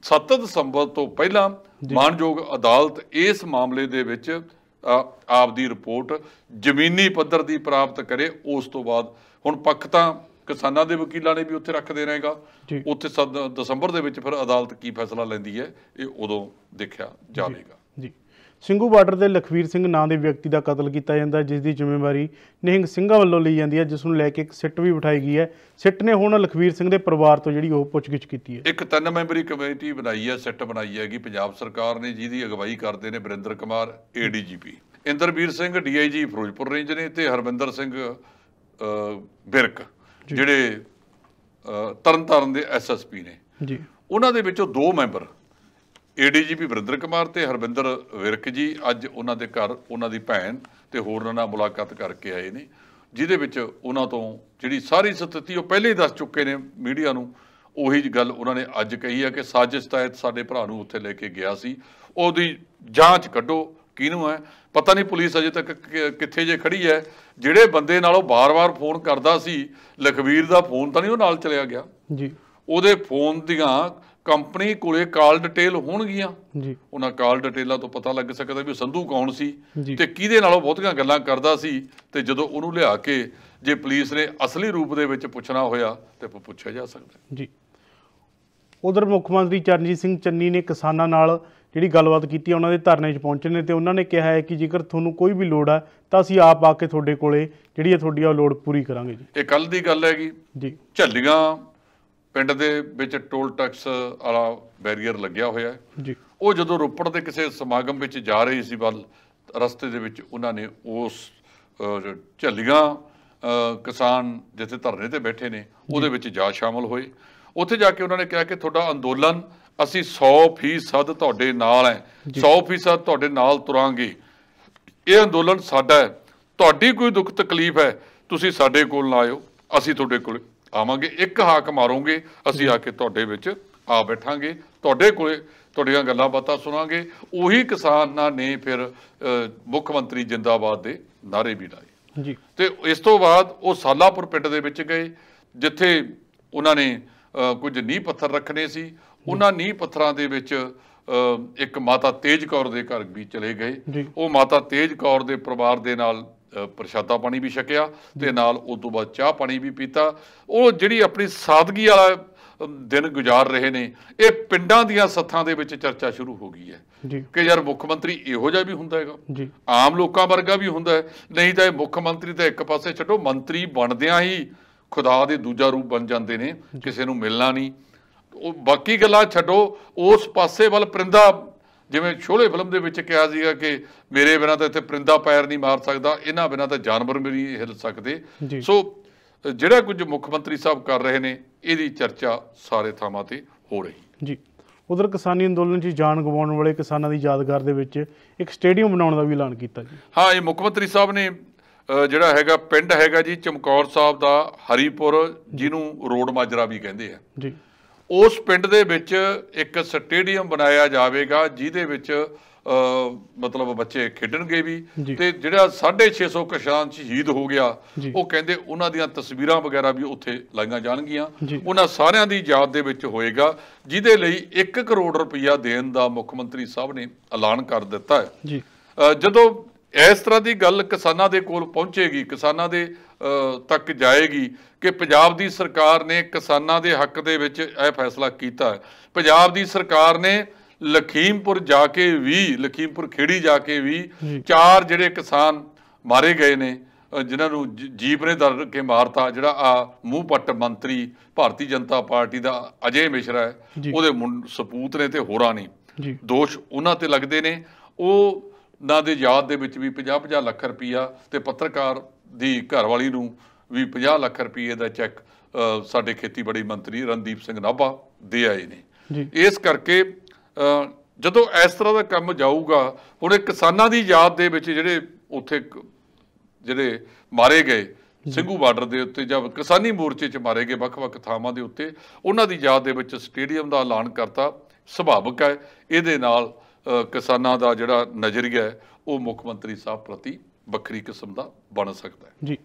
7 ਦਸੰਬਰ ਤੋਂ ਪਹਿਲਾਂ ਮਾਣਯੋਗ ਅਦਾਲਤ ਇਸ ਮਾਮਲੇ ਦੇ ਵਿੱਚ ਆਪਦੀ ਰਿਪੋਰਟ ਜ਼ਮੀਨੀ ਪੱਧਰ ਦੀ ਪ੍ਰਾਪਤ ਕਰੇ। ਉਸ ਤੋਂ ਬਾਅਦ ਹੁਣ ਪੱਖ ਤਾਂ ਕਿਸਾਨਾਂ ਦੇ ਵਕੀਲਾਂ ਨੇ ਵੀ ਉੱਥੇ ਰੱਖ ਦੇਣਾ ਹੈਗਾ, ਉੱਥੇ 7 ਦਸੰਬਰ ਦੇ ਵਿੱਚ ਫਿਰ ਅਦਾਲਤ ਕੀ ਫੈਸਲਾ ਲੈਂਦੀ ਹੈ ਇਹ ਉਦੋਂ ਦੇਖਿਆ ਜਾਵੇਗਾ ਜੀ। ਸਿੰਘੂ ਬਾਰਡਰ ਦੇ ਲਖਵੀਰ ਸਿੰਘ ਨਾਂ ਦੇ ਵਿਅਕਤੀ ਦਾ ਕਤਲ ਕੀਤਾ ਜਾਂਦਾ, ਜਿਸ ਦੀ ਜ਼ਿੰਮੇਵਾਰੀ ਨਿਹੰਗ ਸਿੰਘਾਂ ਵੱਲੋਂ ਲਈ ਜਾਂਦੀ ਹੈ, ਜਿਸ ਨੂੰ ਲੈ ਕੇ ਇੱਕ ਸਿੱਟ ਵੀ ਬਿਠਾਈ ਗਈ ਹੈ। ਸਿੱਟ ਨੇ ਹੁਣ ਲਖਵੀਰ ਸਿੰਘ ਦੇ ਪਰਿਵਾਰ ਤੋਂ ਜਿਹੜੀ ਉਹ ਪੁੱਛਗਿੱਛ ਕੀਤੀ ਹੈ। ਇੱਕ 3 ਮੈਂਬਰੀ ਕਮੇਟੀ ਬਣਾਈ ਹੈ, ਸਿੱਟ ਬਣਾਈ ਹੈਗੀ ਪੰਜਾਬ ਸਰਕਾਰ ਨੇ, ਜਿਹਦੀ ਅਗਵਾਈ ਕਰਦੇ ਨੇ Varinder Kumar ADGP, Inderbir Singh DIG Ferozepur range ਨੇ, ਤੇ ਹਰਵਿੰਦਰ ਸਿੰਘ ਬਿਰਕ ਜਿਹੜੇ ਤਰਨਤਾਰਨ ਦੇ SSP ਨੇ ਜੀ, ਉਹਨਾਂ ਦੇ ਵਿੱਚੋਂ 2 ਮੈਂਬਰ ADGP ਵਰਿੰਦਰ ਕੁਮਾਰ ਤੇ ਹਰਵਿੰਦਰ ਵਿਰਕ ਜੀ ਅੱਜ ਉਹਨਾਂ ਦੇ ਘਰ ਉਹਨਾਂ ਦੀ ਭੈਣ ਤੇ ਹੋਰਨਾਂ ਨਾਲ ਮੁਲਾਕਾਤ ਕਰਕੇ ਆਏ ਨੇ, ਜਿਹਦੇ ਵਿੱਚ ਉਹਨਾਂ ਤੋਂ ਜਿਹੜੀ ਸਾਰੀ ਸਥਿਤੀ ਉਹ ਪਹਿਲੇ ਹੀ ਦੱਸ ਚੁੱਕੇ ਨੇ ਮੀਡੀਆ ਨੂੰ। ਉਹੀ ਗੱਲ ਉਹਨਾਂ ਨੇ ਅੱਜ ਕਹੀ ਹੈ ਕਿ ਸਾਜ਼ਿਸ਼ ਤਹਿਤ ਸਾਡੇ ਭਰਾ ਨੂੰ ਉੱਥੇ ਲੈ ਕੇ ਗਿਆ ਸੀ, ਉਹਦੀ ਜਾਂਚ ਕੱਢੋ ਕਿਹਨੂੰ ਹੈ। ਪਤਾ ਨਹੀਂ ਪੁਲਿਸ ਅਜੇ ਤੱਕ ਕਿੱਥੇ ਜੇ ਖੜੀ ਹੈ। ਜਿਹੜੇ ਬੰਦੇ ਨਾਲ ਉਹ ਬਾਰ-ਬਾਰ ਫੋਨ ਕਰਦਾ ਸੀ, ਲਖਵੀਰ ਦਾ ਫੋਨ ਤਾਂ ਨਹੀਂ ਉਹ ਨਾਲ ਚਲਿਆ ਗਿਆ ਜੀ, ਉਹਦੇ ਫੋਨ ਦੀਆਂ ਕੰਪਨੀ ਕੋਲੇ ਕਾਲ ਡਿਟੇਲ ਹੋਣਗੀਆਂ ਜੀ, ਉਹਨਾਂ ਕਾਲ ਡਿਟੇਲਾਂ ਤੋਂ ਪਤਾ ਲੱਗ ਸਕਦਾ ਵੀ ਸੰਧੂ ਕੌਣ ਸੀ ਜੀ, ਤੇ ਕਿਹਦੇ ਨਾਲੋਂ ਬਹੁਤੀਆਂ ਗੱਲਾਂ ਕਰਦਾ ਸੀ। ਤੇ ਜਦੋਂ ਉਹਨੂੰ ਲਿਆ ਕੇ ਜੇ ਪੁਲਿਸ ਨੇ ਅਸਲੀ ਰੂਪ ਦੇ ਵਿੱਚ ਪੁੱਛਣਾ ਹੋਇਆ ਤੇ ਪੁੱਛਿਆ ਜਾ ਸਕਦਾ ਜੀ। ਉਧਰ ਮੁੱਖ ਮੰਤਰੀ ਚਰਨਜੀਤ ਸਿੰਘ ਚੰਨੀ ਨੇ ਕਿਸਾਨਾਂ ਨਾਲ ਜਿਹੜੀ ਗੱਲਬਾਤ ਕੀਤੀ, ਉਹਨਾਂ ਦੇ ਧਰਨੇ 'ਚ ਪਹੁੰਚੇ ਨੇ ਤੇ ਉਹਨਾਂ ਨੇ ਕਿਹਾ ਹੈ ਕਿ ਜੇਕਰ ਤੁਹਾਨੂੰ ਕੋਈ ਵੀ ਲੋੜ ਹੈ ਤਾਂ ਅਸੀਂ ਆਪ ਆ ਕੇ ਤੁਹਾਡੇ ਕੋਲੇ ਜਿਹੜੀ ਹੈ ਤੁਹਾਡੀ ਉਹ ਲੋੜ ਪੂਰੀ ਕਰਾਂਗੇ ਜੀ। ਇਹ ਕੱਲ ਦੀ ਗੱਲ ਹੈਗੀ ਜੀ, ਝੱਲੀਆਂ ਪਿੰਡ ਦੇ ਵਿੱਚ ਟੋਲ ਟੈਕਸ ਵਾਲਾ ਬੈਰੀਅਰ ਲੱਗਿਆ ਹੋਇਆ ਜੀ। ਉਹ ਜਦੋਂ ਰੋਪੜ ਦੇ ਕਿਸੇ ਸਮਾਗਮ ਵਿੱਚ ਜਾ ਰਹੀ ਸੀ ਵੱਲ, ਰਸਤੇ ਦੇ ਵਿੱਚ ਉਹਨਾਂ ਨੇ ਉਸ ਝੱਲੀਆਂ ਕਿਸਾਨ ਜਿੱਥੇ ਧਰਨੇ ਤੇ ਬੈਠੇ ਨੇ ਉਹਦੇ ਵਿੱਚ ਜਾ ਸ਼ਾਮਲ ਹੋਏ। ਉੱਥੇ ਜਾ ਕੇ ਉਹਨਾਂ ਨੇ ਕਿਹਾ ਕਿ ਤੁਹਾਡਾ ਅੰਦੋਲਨ ਅਸੀਂ 100% ਤੁਹਾਡੇ ਨਾਲ ਹੈ, 100% ਤੁਹਾਡੇ ਨਾਲ ਤੁਰਾਂਗੇ, ਇਹ ਅੰਦੋਲਨ ਸਾਡਾ ਹੈ। ਤੁਹਾਡੀ ਕੋਈ ਦੁੱਖ ਤਕਲੀਫ ਹੈ ਤੁਸੀਂ ਸਾਡੇ ਕੋਲ ਨਾ ਆਇਓ, ਅਸੀਂ ਤੁਹਾਡੇ ਕੋਲ ਆਵਾਂਗੇ, ਇੱਕ ਹਾਕ ਮਾਰੋਗੇ ਅਸੀਂ ਆ ਕੇ ਤੁਹਾਡੇ ਵਿੱਚ ਆ ਬੈਠਾਂਗੇ, ਤੁਹਾਡੇ ਕੋਲੇ ਤੁਹਾਡੀਆਂ ਗੱਲਾਂ ਬਾਤਾਂ ਸੁਣਾਂਗੇ। ਉਹੀ ਕਿਸਾਨਾਂ ਨੇ ਫਿਰ ਮੁੱਖ ਮੰਤਰੀ ਜਿੰਦਾਬਾਦ ਦੇ ਨਾਅਰੇ ਵੀ ਲਾਏ ਜੀ। ਤੇ ਇਸ ਤੋਂ ਬਾਅਦ ਉਹ ਸਾਲਾਪੁਰ ਪਿੰਡ ਦੇ ਵਿੱਚ ਗਏ ਜਿੱਥੇ ਉਹਨਾਂ ਨੇ ਕੁਝ ਨੀਂਹ ਪੱਥਰ ਰੱਖਣੇ ਸੀ। ਉਹਨਾਂ ਨੀਂਹ ਪੱਥਰਾਂ ਦੇ ਵਿੱਚ ਇੱਕ ਮਾਤਾ ਤੇਜ ਕੌਰ ਦੇ ਘਰ ਵੀ ਚਲੇ ਗਏ। ਉਹ ਮਾਤਾ ਤੇਜ ਕੌਰ ਦੇ ਪਰਿਵਾਰ ਦੇ ਨਾਲ ਪ੍ਰਸ਼ਾਦਾ ਪਾਣੀ ਵੀ ਛਕਿਆ ਤੇ ਨਾਲ ਉਸ ਤੋਂ ਬਾਅਦ ਚਾਹ ਪਾਣੀ ਵੀ ਪੀਤਾ। ਉਹ ਜਿਹੜੀ ਆਪਣੀ ਸਾਦਗੀ ਵਾਲਾ ਦਿਨ ਗੁਜ਼ਾਰ ਰਹੇ ਨੇ, ਇਹ ਪਿੰਡਾਂ ਦੀਆਂ ਸੱਥਾਂ ਦੇ ਵਿੱਚ ਚਰਚਾ ਸ਼ੁਰੂ ਹੋ ਗਈ ਹੈ ਕਿ ਯਾਰ ਮੁੱਖ ਮੰਤਰੀ ਇਹੋ ਜਿਹਾ ਵੀ ਹੁੰਦਾ ਹੈਗਾ, ਆਮ ਲੋਕਾਂ ਵਰਗਾ ਵੀ ਹੁੰਦਾ ਹੈ। ਨਹੀਂ ਤਾਂ ਇਹ ਮੁੱਖ ਮੰਤਰੀ ਤਾਂ ਇੱਕ ਪਾਸੇ ਛੱਡੋ, ਮੰਤਰੀ ਬਣਦਿਆਂ ਹੀ ਖੁਦਾ ਦੇ ਦੂਜਾ ਰੂਪ ਬਣ ਜਾਂਦੇ ਨੇ, ਕਿਸੇ ਨੂੰ ਮਿਲਣਾ ਨਹੀਂ। ਉਹ ਬਾਕੀ ਗੱਲਾਂ ਛੱਡੋ, ਉਸ ਪਾਸੇ ਵੱਲ ਪਰਿੰਦਾ, ਜਿਵੇਂ ਸ਼ੋਲੇ ਫਿਲਮ ਦੇ ਵਿੱਚ ਕਿਹਾ ਸੀਗਾ ਕਿ ਮੇਰੇ ਬਿਨਾਂ ਤਾਂ ਇੱਥੇ ਪਰਿੰਦਾ ਪੈਰ ਨਹੀਂ ਮਾਰ ਸਕਦਾ, ਇਹਨਾਂ ਬਿਨਾਂ ਤਾਂ ਜਾਨਵਰ ਵੀ ਨਹੀਂ ਹਿੱਲ ਸਕਦੇ। ਸੋ ਜਿਹੜਾ ਕੁਝ ਮੁੱਖ ਮੰਤਰੀ ਸਾਹਿਬ ਕਰ ਰਹੇ ਨੇ ਇਹਦੀ ਚਰਚਾ ਸਾਰੇ ਥਾਵਾਂ ਤੇ ਹੋ ਰਹੀ ਜੀ। ਉਧਰ ਕਿਸਾਨੀ ਅੰਦੋਲਨ 'ਚ ਜਾਨ ਗਵਾਉਣ ਵਾਲੇ ਕਿਸਾਨਾਂ ਦੀ ਯਾਦਗਾਰ ਦੇ ਵਿੱਚ ਇੱਕ ਸਟੇਡੀਅਮ ਬਣਾਉਣ ਦਾ ਵੀ ਐਲਾਨ ਕੀਤਾ ਜੀ। ਹਾਂ, ਇਹ ਮੁੱਖ ਮੰਤਰੀ ਸਾਹਿਬ ਨੇ ਜਿਹੜਾ ਹੈਗਾ ਪਿੰਡ ਹੈਗਾ ਜੀ ਚਮਕੌਰ ਸਾਹਿਬ ਦਾ ਹਰੀਪੁਰ, ਜਿਹਨੂੰ ਰੋਡ ਮਾਜਰਾ ਵੀ ਕਹਿੰਦੇ ਆ ਜੀ, ਉਸ ਪਿੰਡ ਦੇ ਵਿੱਚ ਇੱਕ ਸਟੇਡੀਅਮ ਬਣਾਇਆ ਜਾਵੇਗਾ ਜਿਹਦੇ ਵਿੱਚ ਮਤਲਬ ਬੱਚੇ ਖੇਡਣਗੇ ਵੀ। ਤੇ ਜਿਹੜਾ 650 ਕਿਸਾਨ ਸ਼ਹੀਦ ਹੋ ਗਿਆ, ਉਹ ਕਹਿੰਦੇ ਉਹਨਾਂ ਦੀਆਂ ਤਸਵੀਰਾਂ ਵਗੈਰਾ ਵੀ ਉੱਥੇ ਲਾਈਆਂ ਜਾਣਗੀਆਂ। ਉਹਨਾਂ ਸਾਰਿਆਂ ਦੀ ਯਾਦ ਦੇ ਵਿੱਚ ਹੋਏਗਾ, ਜਿਹਦੇ ਲਈ 1 ਕਰੋੜ ਰੁਪਈਆ ਦੇਣ ਦਾ ਮੁੱਖ ਮੰਤਰੀ ਸਾਹਿਬ ਨੇ ਐਲਾਨ ਕਰ ਦਿੱਤਾ ਹੈ। ਜਦੋਂ ਇਸ ਤਰ੍ਹਾਂ ਦੀ ਗੱਲ ਕਿਸਾਨਾਂ ਦੇ ਕੋਲ ਪਹੁੰਚੇਗੀ, ਕਿਸਾਨਾਂ ਦੇ ਤੱਕ ਜਾਏਗੀ ਕਿ ਪੰਜਾਬ ਦੀ ਸਰਕਾਰ ਨੇ ਕਿਸਾਨਾਂ ਦੇ ਹੱਕ ਦੇ ਵਿੱਚ ਇਹ ਫੈਸਲਾ ਕੀਤਾ ਹੈ। ਪੰਜਾਬ ਦੀ ਸਰਕਾਰ ਨੇ ਲਖੀਮਪੁਰ ਜਾ ਕੇ ਵੀ, ਲਖੀਮਪੁਰ ਖੇੜੀ ਜਾ ਕੇ ਵੀ 4 ਜਿਹੜੇ ਕਿਸਾਨ ਮਾਰੇ ਗਏ ਨੇ, ਜਿਨ੍ਹਾਂ ਨੂੰ ਜੀਪ ਨੇ ਦਰ ਕੇ ਮਾਰਤਾ। ਜਿਹੜਾ ਆ ਮੂੰਹ ਪੱਟ ਮੰਤਰੀ ਭਾਰਤੀ ਜਨਤਾ ਪਾਰਟੀ ਦਾ ਅਜੇ ਮਿਸ਼ਰਾ ਹੈ, ਉਹਦੇ ਸਪੂਤ ਨੇ ਤੇ ਹੋਰਾਂ ਨੇ, ਦੋਸ਼ ਉਹਨਾਂ ਤੇ ਲੱਗਦੇ ਨੇ। ਉਹਨਾਂ ਦੇ ਯਾਦ ਦੇ ਵਿੱਚ ਵੀ 50-50 ਲੱਖ ਰੁਪਈਆ ਤੇ ਪੱਤਰਕਾਰ ਦੀ ਘਰਵਾਲੀ ਨੂੰ ਵੀ 50 ਲੱਖ ਰੁਪਈਏ ਦਾ ਚੈੱਕ ਸਾਡੇ ਖੇਤੀਬਾੜੀ ਮੰਤਰੀ ਰਣਦੀਪ ਸਿੰਘ ਨਾਭਾ ਦੇ ਆਏ ਨੇ। ਇਸ ਕਰਕੇ ਜਦੋਂ ਇਸ ਤਰ੍ਹਾਂ ਦਾ ਕੰਮ ਜਾਊਗਾ, ਹੁਣ ਇਹ ਕਿਸਾਨਾਂ ਦੀ ਯਾਦ ਦੇ ਵਿੱਚ ਜਿਹੜੇ ਉੱਥੇ ਜਿਹੜੇ ਮਾਰੇ ਗਏ ਸਿੰਘੂ ਬਾਰਡਰ ਦੇ ਉੱਤੇ ਜਾਂ ਕਿਸਾਨੀ ਮੋਰਚੇ 'ਚ ਮਾਰੇ ਗਏ ਵੱਖ-ਵੱਖ ਥਾਵਾਂ ਦੇ ਉੱਤੇ, ਉਹਨਾਂ ਦੀ ਯਾਦ ਦੇ ਵਿੱਚ ਸਟੇਡੀਅਮ ਦਾ ਐਲਾਨ ਕਰਤਾ। ਸੁਭਾਵਿਕ ਹੈ ਇਹਦੇ ਨਾਲ ਕਿਸਾਨਾਂ ਦਾ ਜਿਹੜਾ ਨਜ਼ਰੀਆ ਹੈ ਉਹ ਮੁੱਖ ਮੰਤਰੀ ਸਾਹਿਬ ਪ੍ਰਤੀ ਵੱਖਰੀ ਕਿਸਮ ਦਾ ਬਣ ਸਕਦਾ ਹੈ ਜੀ।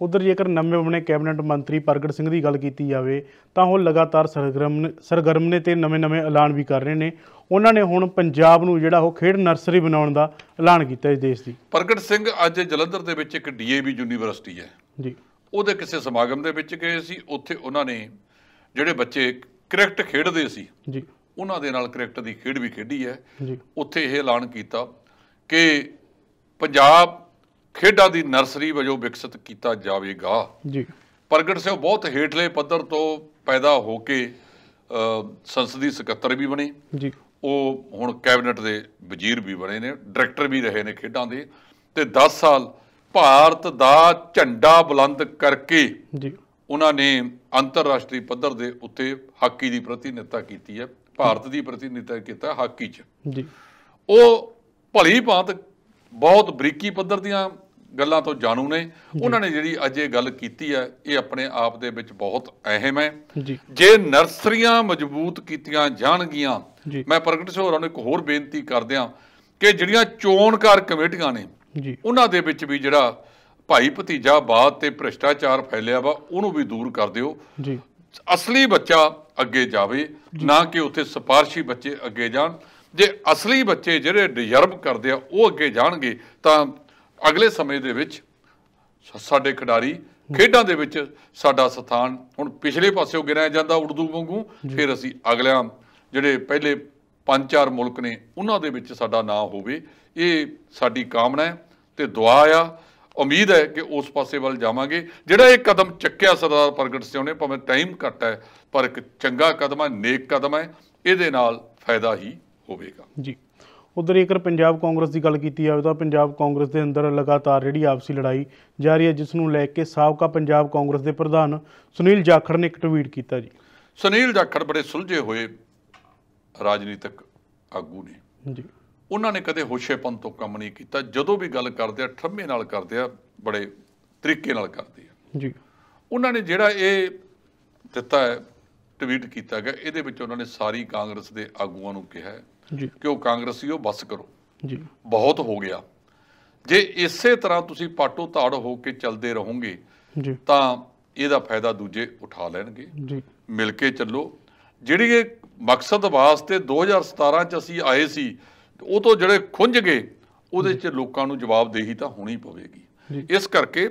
ਉਧਰ ਜੇਕਰ ਨਵੇਂ ਬਣੇ ਕੈਬਨਿਟ ਮੰਤਰੀ ਪ੍ਰਗਟ ਸਿੰਘ ਦੀ ਗੱਲ ਕੀਤੀ ਜਾਵੇ ਤਾਂ ਉਹ ਲਗਾਤਾਰ ਸਰਗਰਮ ਨੇ ਤੇ ਨਵੇਂ ਐਲਾਨ ਵੀ ਕਰ ਰਹੇ ਨੇ। ਉਹਨਾਂ ਨੇ ਹੁਣ ਪੰਜਾਬ ਨੂੰ ਜਿਹੜਾ ਉਹ ਖੇਡ ਨਰਸਰੀ ਬਣਾਉਣ ਦਾ ਐਲਾਨ ਕੀਤਾ ਇਸ ਦੇਸ਼ ਦੀ। ਪ੍ਰਗਟ ਸਿੰਘ ਅੱਜ ਜਲੰਧਰ ਦੇ ਵਿੱਚ ਇੱਕ DAV ਯੂਨੀਵਰਸਿਟੀ ਹੈ ਜੀ, ਉਹਦੇ ਕਿਸੇ ਸਮਾਗਮ ਦੇ ਵਿੱਚ ਗਏ ਸੀ। ਉੱਥੇ ਉਹਨਾਂ ਨੇ ਜਿਹੜੇ ਬੱਚੇ ਕ੍ਰਿਕਟ ਖੇਡਦੇ ਸੀ ਜੀ, ਉਹਨਾਂ ਦੇ ਨਾਲ ਕ੍ਰਿਕਟ ਦੀ ਖੇਡ ਵੀ ਖੇਡੀ ਹੈ ਜੀ। ਉੱਥੇ ਇਹ ਐਲਾਨ ਕੀਤਾ ਕਿ ਪੰਜਾਬ ਖੇਡਾਂ ਦੀ ਨਰਸਰੀ ਵਜੋਂ ਵਿਕਸਿਤ ਕੀਤਾ ਜਾਵੇਗਾ ਜੀ। ਪ੍ਰਗਟ ਸਿੰਘ ਬਹੁਤ ਹੇਠਲੇ ਪੱਧਰ ਤੋਂ ਪੈਦਾ ਹੋ ਕੇ ਸੰਸਦੀ ਸਕੱਤਰ ਵੀ ਬਣੇ ਜੀ। ਉਹ ਹੁਣ ਕੈਬਨਿਟ ਦੇ ਵਜ਼ੀਰ ਵੀ ਬਣੇ ਨੇ, ਡਾਇਰੈਕਟਰ ਵੀ ਰਹੇ ਨੇ ਖੇਡਾਂ ਦੇ, ਤੇ 10 ਸਾਲ ਭਾਰਤ ਦਾ ਝੰਡਾ ਬੁਲੰਦ ਕਰਕੇ ਜੀ ਉਹਨਾਂ ਨੇ ਅੰਤਰਰਾਸ਼ਟਰੀ ਪੱਧਰ ਦੇ ਉੱਤੇ ਹਾਕੀ ਦੀ ਪ੍ਰਤੀਨਿਧਤਾ ਕੀਤੀ ਹੈ, ਭਾਰਤ ਦੀ ਪ੍ਰਤੀਨਿਧਤਾ ਕੀਤਾ ਹਾਕੀ 'ਚ ਜੀ। ਉਹ ਭਲੀ ਭਾਂਤ ਬਹੁਤ ਬਰੀਕੀ ਪੱਧਰ ਦੀਆਂ ਗੱਲਾਂ ਤੋਂ ਜਾਣੂ ਨੇ। ਉਹਨਾਂ ਨੇ ਜਿਹੜੀ ਅੱਜ ਇਹ ਗੱਲ ਕੀਤੀ ਹੈ ਇਹ ਆਪਣੇ ਆਪ ਦੇ ਵਿੱਚ ਬਹੁਤ ਅਹਿਮ ਹੈ। ਜੇ ਨਰਸਰੀਆਂ ਮਜ਼ਬੂਤ ਕੀਤੀਆਂ ਜਾਣਗੀਆਂ, ਮੈਂ ਪ੍ਰਗਟ ਸਿੰਘ ਹੋਰਾਂ ਨੂੰ ਇੱਕ ਹੋਰ ਬੇਨਤੀ ਕਰਦਿਆਂ ਕਿ ਜਿਹੜੀਆਂ ਚੋਣਕਾਰ ਕਮੇਟੀਆਂ ਨੇ ਉਹਨਾਂ ਦੇ ਵਿੱਚ ਵੀ ਜਿਹੜਾ ਭਾਈ ਭਤੀਜਾਵਾਦ ਤੇ ਭ੍ਰਿਸ਼ਟਾਚਾਰ ਫੈਲਿਆ ਵਾ ਉਹਨੂੰ ਵੀ ਦੂਰ ਕਰ ਦਿਓ। ਅਸਲੀ ਬੱਚਾ ਅੱਗੇ ਜਾਵੇ, ਨਾ ਕਿ ਉੱਥੇ ਸਿਫਾਰਸ਼ੀ ਬੱਚੇ ਅੱਗੇ ਜਾਣ। ਜੇ ਅਸਲੀ ਬੱਚੇ ਜਿਹੜੇ ਡਿਜ਼ਰਵ ਕਰਦੇ ਆ ਉਹ ਅੱਗੇ ਜਾਣਗੇ ਤਾਂ ਅਗਲੇ ਸਮੇਂ ਦੇ ਵਿੱਚ ਸਾਡੇ ਖਿਡਾਰੀ ਖੇਡਾਂ ਦੇ ਵਿੱਚ ਸਾਡਾ ਸਥਾਨ ਹੁਣ ਪਿਛਲੇ ਪਾਸਿਓਂ ਗਿਣਿਆ ਜਾਂਦਾ ਉਰਦੂ ਵਾਂਗੂ, ਫਿਰ ਅਸੀਂ ਅਗਲਿਆਂ ਜਿਹੜੇ ਪਹਿਲੇ 5-4 ਮੁਲਕ ਨੇ ਉਹਨਾਂ ਦੇ ਵਿੱਚ ਸਾਡਾ ਨਾਂ ਹੋਵੇ। ਇਹ ਸਾਡੀ ਕਾਮਨਾ ਹੈ ਤੇ ਦੁਆ ਆ। ਉਮੀਦ ਹੈ ਕਿ ਉਸ ਪਾਸੇ ਵੱਲ ਜਾਵਾਂਗੇ। ਜਿਹੜਾ ਇਹ ਕਦਮ ਚੱਕਿਆ ਸਰਦਾਰ ਪ੍ਰਗਟ ਸਿੰਘ ਨੇ, ਭਾਵੇਂ ਟਾਈਮ ਘੱਟ ਹੈ ਪਰ ਇੱਕ ਚੰਗਾ ਕਦਮ ਹੈ, ਨੇਕ ਕਦਮ ਹੈ, ਇਹਦੇ ਨਾਲ ਫਾਇਦਾ ਹੀ ਹੋਵੇਗਾ ਜੀ। ਉਧਰ ਜੇਕਰ ਪੰਜਾਬ ਕਾਂਗਰਸ ਦੀ ਗੱਲ ਕੀਤੀ ਜਾਵੇ ਤਾਂ ਪੰਜਾਬ ਕਾਂਗਰਸ ਦੇ ਅੰਦਰ ਲਗਾਤਾਰ ਜਿਹੜੀ ਆਪਸੀ ਲੜਾਈ ਜਾਰੀ ਹੈ, ਜਿਸ ਨੂੰ ਲੈ ਕੇ ਸਾਬਕਾ ਪੰਜਾਬ ਕਾਂਗਰਸ ਦੇ ਪ੍ਰਧਾਨ ਸੁਨੀਲ ਜਾਖੜ ਨੇ ਇੱਕ ਟਵੀਟ ਕੀਤਾ ਜੀ। ਸੁਨੀਲ ਜਾਖੜ ਬੜੇ ਸੁਲਝੇ ਹੋਏ ਰਾਜਨੀਤਿਕ ਆਗੂ ਨੇ ਜੀ। ਉਹਨਾਂ ਨੇ ਕਦੇ ਹੋਸ਼ੇਪਨ ਤੋਂ ਕੰਮ ਨਹੀਂ ਕੀਤਾ। ਜਦੋਂ ਵੀ ਗੱਲ ਕਰਦੇ ਆ ਠਰਮੇ ਨਾਲ ਕਰਦੇ ਆ, ਬੜੇ ਤਰੀਕੇ ਨਾਲ ਕਰਦੇ ਆ ਜੀ। ਉਹਨਾਂ ਨੇ ਜਿਹੜਾ ਇਹ ਦਿੱਤਾ ਹੈ ਟਵੀਟ ਕੀਤਾ ਗਿਆ, ਇਹਦੇ ਵਿੱਚ ਉਹਨਾਂ ਨੇ ਸਾਰੀ ਕਾਂਗਰਸ ਦੇ ਆਗੂਆਂ ਨੂੰ ਕਿਹਾ ਜੀ ਕਿ ਉਹ ਕਾਂਗਰਸੀ ਉਹ ਬਸ ਕਰੋ ਜੀ, ਬਹੁਤ ਹੋ ਗਿਆ। ਜੇ ਇਸੇ ਤਰ੍ਹਾਂ ਤੁਸੀਂ ਪਾਟੋ ਤਾੜ ਹੋ ਕੇ ਚੱਲਦੇ ਰਹੋਗੇ ਤਾਂ ਇਹਦਾ ਫਾਇਦਾ ਦੂਜੇ ਉਠਾ ਲੈਣਗੇ ਜੀ। ਮਿਲ ਕੇ ਚੱਲੋ। ਜਿਹੜੀ ਇਹ ਮਕਸਦ ਵਾਸਤੇ 2017 'ਚ ਅਸੀਂ ਆਏ ਸੀ ਉਹ ਤੋਂ ਜਿਹੜੇ ਖੁੰਝ ਗਏ ਉਹਦੇ 'ਚ ਲੋਕਾਂ ਨੂੰ ਜਵਾਬਦੇਹੀ ਤਾਂ ਹੋਣੀ ਪਵੇਗੀ। ਇਸ ਕਰਕੇ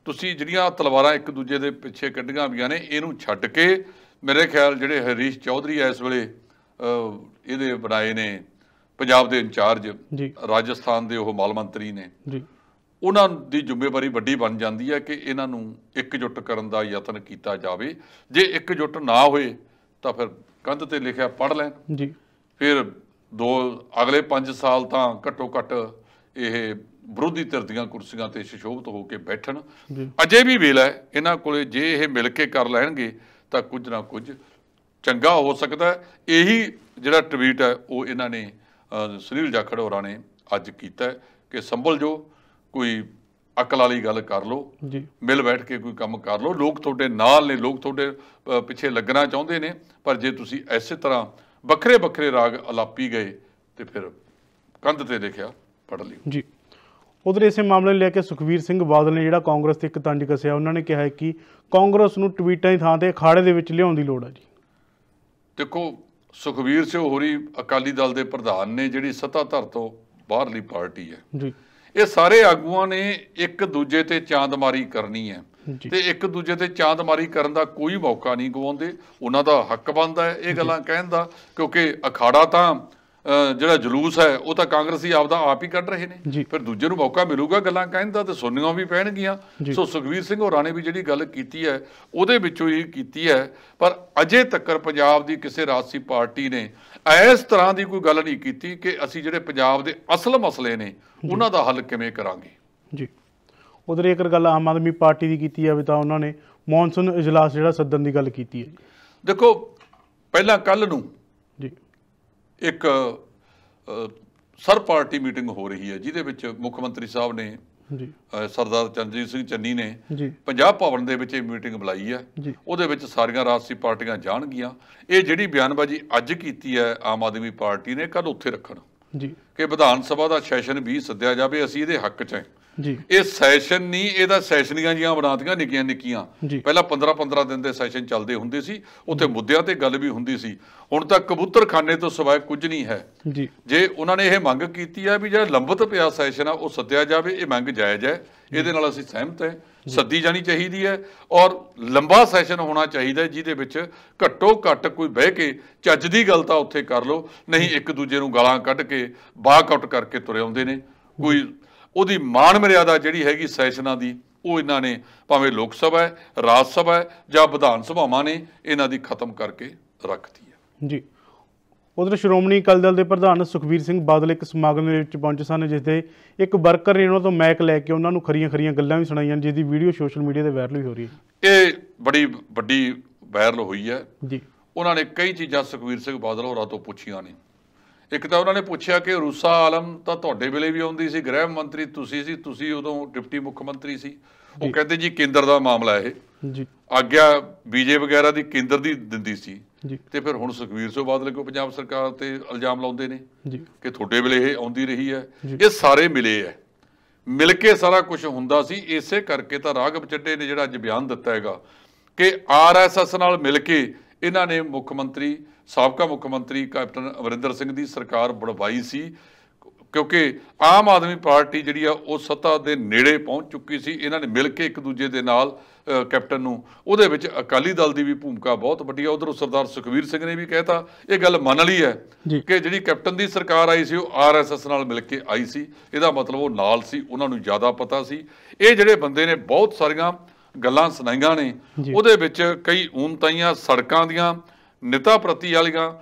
ਤੁਸੀਂ ਜਿਹੜੀਆਂ ਤਲਵਾਰਾਂ ਇੱਕ ਦੂਜੇ ਦੇ ਪਿੱਛੇ ਕੱਢੀਆਂ ਹੋਈਆਂ ਨੇ ਇਹਨੂੰ ਛੱਡ ਕੇ, ਮੇਰੇ ਖਿਆਲ ਜਿਹੜੇ ਹਰੀਸ਼ ਚੌਧਰੀ ਇਸ ਵੇਲੇ ਇਹਦੇ ਬਣਾਏ ਨੇ ਪੰਜਾਬ ਦੇ ਇੰਚਾਰਜ, ਰਾਜਸਥਾਨ ਦੇ ਉਹ ਮਾਲ ਮੰਤਰੀ ਨੇ, ਉਹਨਾਂ ਦੀ ਜ਼ਿੰਮੇਵਾਰੀ ਵੱਡੀ ਬਣ ਜਾਂਦੀ ਹੈ ਕਿ ਇਹਨਾਂ ਨੂੰ ਇਕਜੁੱਟ ਕਰਨ ਦਾ ਯਤਨ ਕੀਤਾ ਜਾਵੇ। ਜੇ ਇਕਜੁੱਟ ਨਾ ਹੋਏ ਤਾਂ ਫਿਰ ਕੰਧ ਤੇ ਲਿਖਿਆ ਪੜ੍ਹ ਲੈਣ ਜੀ। ਫਿਰ ਅਗਲੇ 5 ਸਾਲ ਤਾਂ ਘੱਟੋ ਘੱਟ ਇਹ ਵਿਰੋਧੀ ਧਿਰ ਦੀਆਂ ਕੁਰਸੀਆਂ ਤੇ ਸੁਸ਼ੋਭਿਤ ਹੋ ਕੇ ਬੈਠਣ। ਅਜੇ ਵੀ ਵੇਲਾ ਹੈ ਇਹਨਾਂ ਕੋਲੇ, ਜੇ ਇਹ ਮਿਲ ਕੇ ਕਰ ਲੈਣਗੇ ਤਾਂ ਕੁਝ ਨਾ ਕੁਝ ਚੰਗਾ ਹੋ ਸਕਦਾ। ਇਹੀ ਜਿਹੜਾ ਟਵੀਟ ਹੈ ਉਹ ਇਹਨਾਂ ਨੇ ਸੁਨੀਲ ਜਾਖੜ ਹੋਰਾਂ ਨੇ ਅੱਜ ਕੀਤਾ ਕਿ ਸੰਭਲ ਜੋ, ਕੋਈ ਅਕਲ ਵਾਲੀ ਗੱਲ ਕਰ ਲਓ, ਮਿਲ ਬੈਠ ਕੇ ਕੋਈ ਕੰਮ ਕਰ ਲਓ। ਲੋਕ ਤੁਹਾਡੇ ਨਾਲ ਨੇ, ਲੋਕ ਤੁਹਾਡੇ ਪਿੱਛੇ ਲੱਗਣਾ ਚਾਹੁੰਦੇ ਨੇ, ਪਰ ਜੇ ਤੁਸੀਂ ਇਸੇ ਤਰ੍ਹਾਂ ਵੱਖਰੇ ਵੱਖਰੇ ਰਾਗ ਅਲਾਪੀ ਗਏ ਤੇ ਫਿਰ ਕੰਧ ਤੇ ਲਿਖਿਆ ਪੜ੍ਹ ਲਿਓ ਜੀ। ਉਧਰ ਇਸੇ ਮਾਮਲੇ ਨੂੰ ਲੈ ਕੇ ਸੁਖਬੀਰ ਸਿੰਘ ਬਾਦਲ ਨੇ ਜਿਹੜਾ ਕਾਂਗਰਸ ਤੇ ਇੱਕ ਤੰਜ ਕੱਸਿਆ। ਉਹਨਾਂ ਨੇ ਕਿਹਾ ਕਿ ਕਾਂਗਰਸ ਨੂੰ ਟਵੀਟਾਂ ਦੀ ਥਾਂ ਤੇ ਅਖਾੜੇ ਦੇ ਵਿੱਚ ਲਿਆਉਣ ਦੀ ਲੋੜ ਹੈ ਜੀ। ਦੇਖੋ, ਸੁਖਬੀਰ ਸਿੰਘ ਹੋਰੀ ਅਕਾਲੀ ਦਲ ਦੇ ਪ੍ਰਧਾਨ ਨੇ, ਜਿਹੜੀ ਸੱਤਾਧਰ ਤੋਂ ਬਾਹਰਲੀ ਪਾਰਟੀ ਹੈ ਜੀ। ਇਹ ਸਾਰੇ ਆਗੂਆਂ ਨੇ ਇੱਕ ਦੂਜੇ ਤੇ ਚਾਂਦਮਾਰੀ ਕਰਨੀ ਹੈ ਤੇ ਇੱਕ ਦੂਜੇ ਤੇ ਚਾਂਦਮਾਰੀ ਕਰਨ ਦਾ ਕੋਈ ਮੌਕਾ ਨਹੀਂ ਗਵਾਉਂਦੇ। ਉਹਨਾਂ ਦਾ ਹੱਕ ਬਣਦਾ ਹੈ ਇਹ ਗੱਲਾਂ ਕਹਿਣ ਦਾ, ਕਿਉਂਕਿ ਅਖਾੜਾ ਤਾਂ ਜਿਹੜਾ ਜਲੂਸ ਹੈ ਉਹ ਤਾਂ ਕਾਂਗਰਸੀ ਆਪਦਾ ਆਪ ਹੀ ਕੱਢ ਰਹੇ ਨੇ। ਫਿਰ ਦੂਜੇ ਨੂੰ ਮੌਕਾ ਮਿਲੂਗਾ ਗੱਲਾਂ ਕਹਿਣ ਦਾ ਤੇ ਸੁਣਨੀਆਂ ਵੀ ਪੈਣਗੀਆਂ। ਸੋ ਸੁਖਬੀਰ ਸਿੰਘ ਹੋਰਾਂ ਨੇ ਵੀ ਜਿਹੜੀ ਗੱਲ ਕੀਤੀ ਹੈ ਉਹਦੇ ਵਿੱਚੋਂ ਹੀ ਕੀਤੀ ਹੈ, ਪਰ ਅਜੇ ਤੱਕ ਪੰਜਾਬ ਦੀ ਕਿਸੇ ਰਾਜਸੀ ਪਾਰਟੀ ਨੇ ਇਸ ਤਰ੍ਹਾਂ ਦੀ ਕੋਈ ਗੱਲ ਨਹੀਂ ਕੀਤੀ ਕਿ ਅਸੀਂ ਜਿਹੜੇ ਪੰਜਾਬ ਦੇ ਅਸਲ ਮਸਲੇ ਨੇ ਉਹਨਾਂ ਦਾ ਹੱਲ ਕਿਵੇਂ ਕਰਾਂਗੇ ਜੀ। ਉਧਰ ਜੇਕਰ ਗੱਲ ਆਮ ਆਦਮੀ ਪਾਰਟੀ ਦੀ ਕੀਤੀ ਜਾਵੇ ਤਾਂ ਉਹਨਾਂ ਨੇ ਮੌਨਸੂਨ ਇਜਲਾਸ ਜਿਹੜਾ ਸੱਦਣ ਦੀ ਗੱਲ ਕੀਤੀ ਹੈ। ਦੇਖੋ, ਪਹਿਲਾਂ ਕੱਲ੍ਹ ਨੂੰ ਜੀ ਇੱਕ ਸਰਬ ਪਾਰਟੀ ਮੀਟਿੰਗ ਹੋ ਰਹੀ ਹੈ ਜਿਹਦੇ ਵਿੱਚ ਮੁੱਖ ਮੰਤਰੀ ਸਾਹਿਬ ਨੇ ਸਰਦਾਰ ਚਰਨਜੀਤ ਸਿੰਘ ਚੰਨੀ ਨੇ ਪੰਜਾਬ ਭਵਨ ਦੇ ਵਿੱਚ ਇਹ ਮੀਟਿੰਗ ਬੁਲਾਈ ਹੈ। ਉਹਦੇ ਵਿੱਚ ਸਾਰੀਆਂ ਰਾਜਸੀ ਪਾਰਟੀਆਂ ਜਾਣਗੀਆਂ। ਇਹ ਜਿਹੜੀ ਬਿਆਨਬਾਜ਼ੀ ਅੱਜ ਕੀਤੀ ਹੈ ਆਮ ਆਦਮੀ ਪਾਰਟੀ ਨੇ, ਕੱਲ੍ਹ ਉੱਥੇ ਰੱਖਣ ਕਿ ਵਿਧਾਨ ਸਭਾ ਦਾ ਸੈਸ਼ਨ ਵੀ ਸੱਦਿਆ ਜਾਵੇ, ਅਸੀਂ ਇਹਦੇ ਹੱਕ 'ਚ ਹਾਂ। ਇਹ ਸੈਸ਼ਨ ਨਹੀਂ, ਇਹਦਾ ਸੈਸ਼ਨੀਆਂ ਜੀਆਂ ਬਣਾਤੀਆਂ ਨਿੱਕੀਆਂ ਨਿੱਕੀਆਂ। ਪਹਿਲਾਂ 15-15 ਦਿਨ ਦੇ ਸੈਸ਼ਨ ਚੱਲਦੇ ਹੁੰਦੇ ਸੀ, ਉੱਥੇ ਮੁੱਦਿਆਂ ਤੇ ਗੱਲ ਵੀ ਹੁੰਦੀ ਸੀ। ਹੁਣ ਤਾਂ ਕਬੂਤਰਖਾਨੇ ਤੋਂ ਸਿਵਾਏ ਕੁਝ ਨਹੀਂ ਹੈ। ਜੇ ਉਹਨਾਂ ਨੇ ਇਹ ਮੰਗ ਕੀਤੀ ਹੈ ਵੀ ਜਿਹੜਾ ਲੰਬਤ ਪਿਆ ਸੈਸ਼ਨ ਆ ਉਹ ਸੱਦਿਆ ਜਾਵੇ, ਇਹ ਮੰਗ ਜਾਇਜ਼ ਹੈ, ਇਹਦੇ ਨਾਲ ਅਸੀਂ ਸਹਿਮਤ ਹੈ। ਸੱਦੀ ਜਾਣੀ ਚਾਹੀਦੀ ਹੈ ਔਰ ਲੰਬਾ ਸੈਸ਼ਨ ਹੋਣਾ ਚਾਹੀਦਾ ਜਿਹਦੇ ਵਿੱਚ ਘੱਟੋ ਘੱਟ ਕੋਈ ਬਹਿ ਕੇ ਚੱਜ ਦੀ ਗੱਲ ਤਾਂ ਉੱਥੇ ਕਰ ਲਓ, ਨਹੀਂ ਇੱਕ ਦੂਜੇ ਨੂੰ ਗਾਲਾਂ ਕੱਢ ਕੇ ਬਾਕ-ਆਊਟ ਕਰਕੇ ਤੁਰੇ ਆਉਂਦੇ ਨੇ। ਕੋਈ ਉਹਦੀ ਮਾਣ ਮਰਿਆਦਾ ਜਿਹੜੀ ਹੈਗੀ ਸੈਸ਼ਨਾਂ ਦੀ, ਉਹ ਇਹਨਾਂ ਨੇ ਭਾਵੇਂ ਲੋਕ ਸਭਾ ਹੈ, ਰਾਜ ਸਭਾ ਹੈ ਜਾਂ ਵਿਧਾਨ ਸਭਾਵਾਂ ਨੇ, ਇਹਨਾਂ ਦੀ ਖਤਮ ਕਰਕੇ ਰੱਖਤੀ ਹੈ ਜੀ। ਉਧਰ ਸ਼੍ਰੋਮਣੀ ਅਕਾਲੀ ਦਲ ਦੇ ਪ੍ਰਧਾਨ ਸੁਖਬੀਰ ਸਿੰਘ ਬਾਦਲ ਇੱਕ ਸਮਾਗਮ ਦੇ ਵਿੱਚ ਪਹੁੰਚੇ ਸਨ, ਜਿਸ ਦੇ ਇੱਕ ਵਰਕਰ ਨੇ ਉਹਨਾਂ ਤੋਂ ਮੈਕ ਲੈ ਕੇ ਉਹਨਾਂ ਨੂੰ ਖਰੀਆਂ ਗੱਲਾਂ ਵੀ ਸੁਣਾਈਆਂ, ਜਿਸ ਦੀ ਵੀਡੀਓ ਸੋਸ਼ਲ ਮੀਡੀਆ ਤੇ ਵਾਇਰਲ ਵੀ ਹੋ ਰਹੀ ਹੈ। ਇਹ ਬੜੀ ਵੱਡੀ ਵਾਇਰਲ ਹੋਈ ਹੈ ਜੀ। ਉਹਨਾਂ ਨੇ ਕਈ ਚੀਜ਼ਾਂ ਸੁਖਬੀਰ ਸਿੰਘ ਬਾਦਲ ਹੋਰਾਂ ਤੋਂ ਪੁੱਛੀਆਂ ਨੇ। ਇੱਕ ਤਾਂ ਉਹਨਾਂ ਨੇ ਪੁੱਛਿਆ ਕਿ ਰੂਸਾ ਆਲਮ ਤਾਂ ਤੁਹਾਡੇ ਵੇਲੇ ਵੀ ਆਉਂਦੀ ਸੀ, ਗ੍ਰਹਿ ਮੰਤਰੀ ਤੁਸੀਂ ਸੀ, ਤੁਸੀਂ ਉਦੋਂ ਡਿਪਟੀ ਮੁੱਖ ਮੰਤਰੀ ਸੀ। ਉਹ ਕਹਿੰਦੇ ਜੀ ਕੇਂਦਰ ਦਾ ਮਾਮਲਾ ਇਹ ਜੀ, ਆਗਿਆ ਬੀਜੇ ਵਗੈਰਾ ਦੀ ਕੇਂਦਰ ਦੀ ਦਿੰਦੀ ਸੀ, ਜੀ। ਤੇ ਫਿਰ ਹੁਣ ਸੁਖਬੀਰ ਸਿੰਘ ਬਾਦਲ ਕੋ ਪੰਜਾਬ ਸਰਕਾਰ ਤੇ ਇਲਜ਼ਾਮ ਲਾਉਂਦੇ ਨੇ ਜੀ ਕਿ ਤੁਹਾਡੇ ਵੇਲੇ ਇਹ ਆਉਂਦੀ ਰਹੀ ਹੈ। ਇਹ ਸਾਰੇ ਮਿਲੇ ਹੈ, ਮਿਲ ਕੇ ਸਾਰਾ ਕੁਝ ਹੁੰਦਾ ਸੀ। ਇਸੇ ਕਰਕੇ ਤਾਂ ਰਾਘਵ ਚੱਡੇ ਨੇ ਜਿਹੜਾ ਅੱਜ ਬਿਆਨ ਦਿੱਤਾ ਹੈਗਾ ਕਿ RSS ਨਾਲ ਮਿਲ ਕੇ ਇਹਨਾਂ ਨੇ ਮੁੱਖ ਮੰਤਰੀ ਸਾਬਕਾ ਮੁੱਖ ਮੰਤਰੀ ਕੈਪਟਨ ਅਮਰਿੰਦਰ ਸਿੰਘ ਦੀ ਸਰਕਾਰ ਬਣਵਾਈ ਸੀ, ਕਿਉਂਕਿ ਆਮ ਆਦਮੀ ਪਾਰਟੀ ਜਿਹੜੀ ਆ ਉਹ ਸੱਤਾ ਦੇ ਨੇੜੇ ਪਹੁੰਚ ਚੁੱਕੀ ਸੀ। ਇਹਨਾਂ ਨੇ ਮਿਲ ਕੇ ਇੱਕ ਦੂਜੇ ਦੇ ਨਾਲ ਕੈਪਟਨ ਨੂੰ, ਉਹਦੇ ਵਿੱਚ ਅਕਾਲੀ ਦਲ ਦੀ ਵੀ ਭੂਮਿਕਾ ਬਹੁਤ ਵੱਡੀ ਆ। ਉਧਰੋਂ ਸਰਦਾਰ ਸੁਖਬੀਰ ਸਿੰਘ ਨੇ ਵੀ ਕਹਿਤਾ, ਇਹ ਗੱਲ ਮੰਨ ਲਈ ਹੈ ਕਿ ਜਿਹੜੀ ਕੈਪਟਨ ਦੀ ਸਰਕਾਰ ਆਈ ਸੀ ਉਹ RSS ਨਾਲ ਮਿਲ ਕੇ ਆਈ ਸੀ। ਇਹਦਾ ਮਤਲਬ ਉਹ ਨਾਲ ਸੀ, ਉਹਨਾਂ ਨੂੰ ਜ਼ਿਆਦਾ ਪਤਾ ਸੀ। ਇਹ ਜਿਹੜੇ ਬੰਦੇ ਨੇ ਬਹੁਤ ਸਾਰੀਆਂ ਗੱਲਾਂ ਸੁਣਾਈਆਂ ਨੇ, ਉਹਦੇ ਵਿੱਚ ਕਈ ਊਨਤਾਈਆਂ ਸੜਕਾਂ ਦੀਆਂ, ਨਿਤਾ ਪ੍ਰਤੀ ਵਾਲੀਆਂ,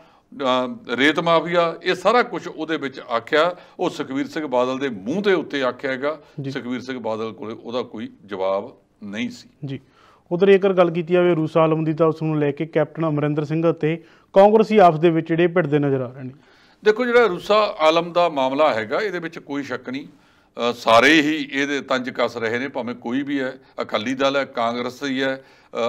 ਰੇਤ ਮਾਫੀਆ, ਇਹ ਸਾਰਾ ਕੁਝ ਉਹਦੇ ਵਿੱਚ ਆਖਿਆ। ਉਹ ਸੁਖਬੀਰ ਸਿੰਘ ਬਾਦਲ ਦੇ ਮੂੰਹ ਦੇ ਉੱਤੇ ਆਖਿਆ ਹੈਗਾ। ਸੁਖਬੀਰ ਸਿੰਘ ਬਾਦਲ ਕੋਲ ਉਹਦਾ ਕੋਈ ਜਵਾਬ ਨਹੀਂ ਸੀ ਜੀ। ਉਧਰ ਜੇਕਰ ਗੱਲ ਕੀਤੀ ਜਾਵੇ ਰੂਸਾ ਆਲਮ ਦੀ, ਤਾਂ ਉਸ ਨੂੰ ਲੈ ਕੇ ਕੈਪਟਨ ਅਮਰਿੰਦਰ ਸਿੰਘ ਅਤੇ ਕਾਂਗਰਸੀ ਆਪਸ ਦੇ ਵਿੱਚ ਜਿਹੜੇ ਭਿੜਦੇ ਨਜ਼ਰ ਆ ਰਹੇ ਨੇ। ਦੇਖੋ, ਜਿਹੜਾ ਰੂਸਾ ਆਲਮ ਦਾ ਮਾਮਲਾ ਹੈਗਾ, ਇਹਦੇ ਵਿੱਚ ਕੋਈ ਸ਼ੱਕ ਨਹੀਂ, ਸਾਰੇ ਹੀ ਇਹਦੇ ਤੰਜ ਕੱਸ ਰਹੇ ਨੇ, ਭਾਵੇਂ ਕੋਈ ਵੀ ਹੈ, ਅਕਾਲੀ ਦਲ ਹੈ, ਕਾਂਗਰਸੀ ਹੈ,